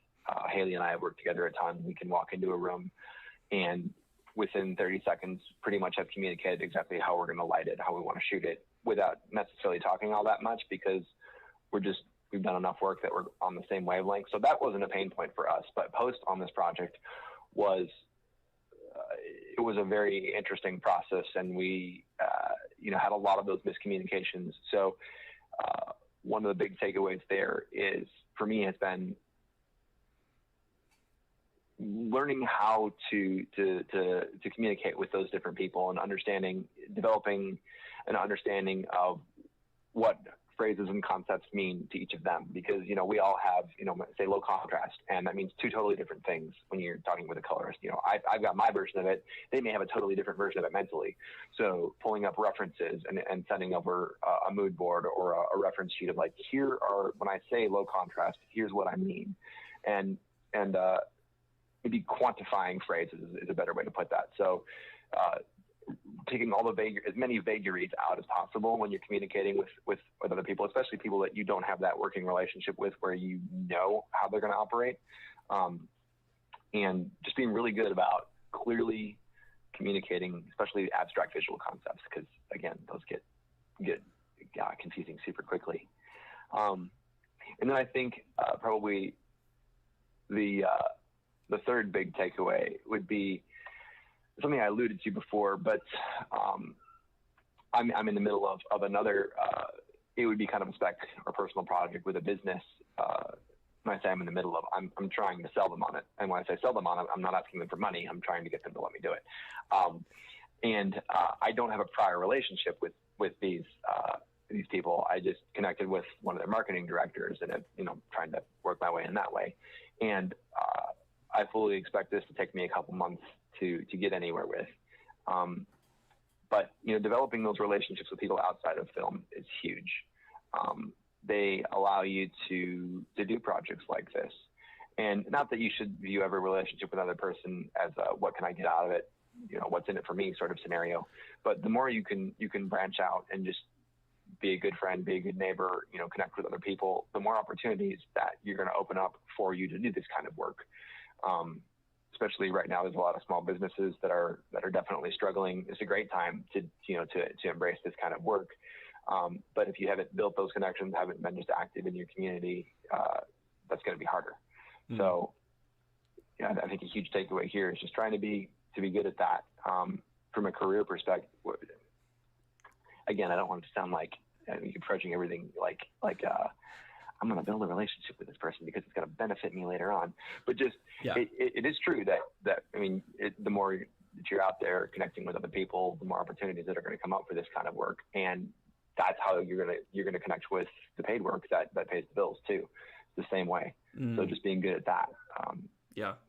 Haley and I have worked together a ton. We can walk into a room and within 30 seconds pretty much have communicated exactly how we're going to light it, how we want to shoot it, without necessarily talking all that much, because we've done enough work that we're on the same wavelength. So that wasn't a pain point for us, but post on this project was it was a very interesting process, and we had a lot of those miscommunications. So one of the big takeaways there is, for me, has been learning how to communicate with those different people, and developing an understanding of what phrases and concepts mean to each of them, because, you know, we all have, you know, say low contrast, and that means two totally different things when you're talking with a colorist. You know, I've got my version of it. They may have a totally different version of it mentally. So pulling up references and sending over a mood board or a reference sheet of like, here are, when I say low contrast, here's what I mean. And maybe quantifying phrases is a better way to put that. So, taking all the as many vagaries out as possible when you're communicating with other people, especially people that you don't have that working relationship with, where you know how they're going to operate, and just being really good about clearly communicating, especially abstract visual concepts, because again, those get confusing super quickly. And then I think probably the third big takeaway would be something I alluded to before, but I'm in the middle of another, it would be kind of a spec or personal project with a business. When I say I'm in the middle of, I'm trying to sell them on it. And when I say sell them on it, I'm not asking them for money. I'm trying to get them to let me do it. And I don't have a prior relationship with these people. I just connected with one of their marketing directors and, you know, trying to work my way in that way. And I fully expect this to take me a couple months to get anywhere with. But, you know, developing those relationships with people outside of film is huge. They allow you to do projects like this. And not that you should view every relationship with another person as a, what can I get out of it? You know, what's in it for me sort of scenario. But the more you can branch out and just be a good friend, be a good neighbor, you know, connect with other people, the more opportunities that you're going to open up for you to do this kind of work. Especially right now, there's a lot of small businesses that are definitely struggling. It's a great time to embrace this kind of work. But if you haven't built those connections, haven't been just active in your community, that's going to be harder. Mm. So, yeah, I think a huge takeaway here is just trying to be good at that. From a career perspective, again, I don't want to sound like approaching everything like I'm going to build a relationship with this person because it's going to benefit me later on. But just, yeah. It is true that I mean, the more that you're out there connecting with other people, the more opportunities that are going to come up for this kind of work. And that's how you're going to connect with the paid work that pays the bills too. The same way. Mm. So just being good at that.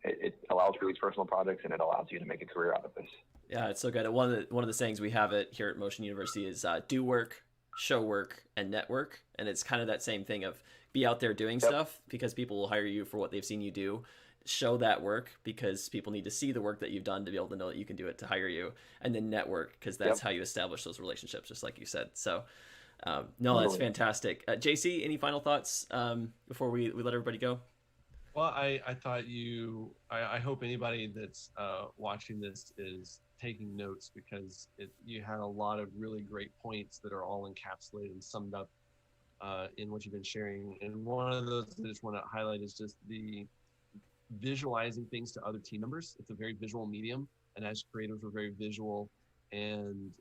It allows for these personal projects, and it allows you to make a career out of this. Yeah, it's so good. One of the sayings we have here at Motion University is do work, show work, and network. And it's kind of that same thing of be out there doing stuff because people will hire you for what they've seen you do. Show that work because people need to see the work that you've done to be able to know that you can do it to hire you. And then network because that's how you establish those relationships, just like you said. So no, that's fantastic. JC, any final thoughts before we let everybody go? Well, I thought I hope anybody that's watching this is taking notes, because you had a lot of really great points that are all encapsulated and summed up in what you've been sharing. And one of those I just want to highlight is just the visualizing things to other team members. It's a very visual medium, and as creators, we're very visual. And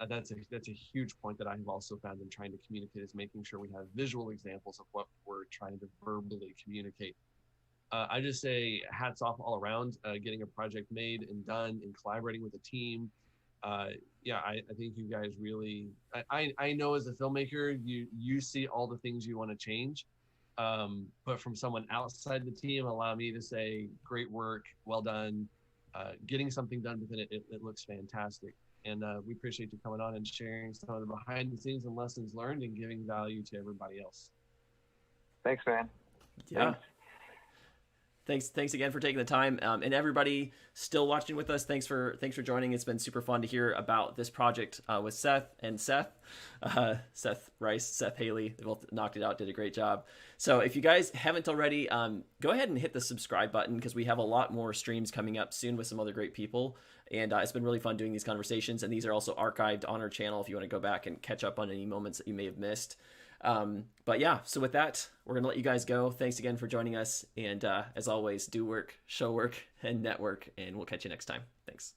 that's a huge point that I have also found in trying to communicate, is making sure we have visual examples of what we're trying to verbally communicate. I just say hats off all around, getting a project made and done and collaborating with a team. I think you guys really, I know as a filmmaker, you see all the things you want to change, but from someone outside the team, allow me to say, great work, well done, getting something done within it, it looks fantastic. And we appreciate you coming on and sharing some of the behind the scenes and lessons learned and giving value to everybody else. Thanks, man. Yeah. Thanks again for taking the time, and everybody still watching with us. Thanks for joining. It's been super fun to hear about this project with Seth Rice, Seth Haley. They both knocked it out, did a great job. So if you guys haven't already, go ahead and hit the subscribe button, because we have a lot more streams coming up soon with some other great people, and it's been really fun doing these conversations. And these are also archived on our channel if you want to go back and catch up on any moments that you may have missed. But yeah, so with that, we're going to let you guys go. Thanks again for joining us. And as always, do work, show work, and network, and we'll catch you next time. Thanks.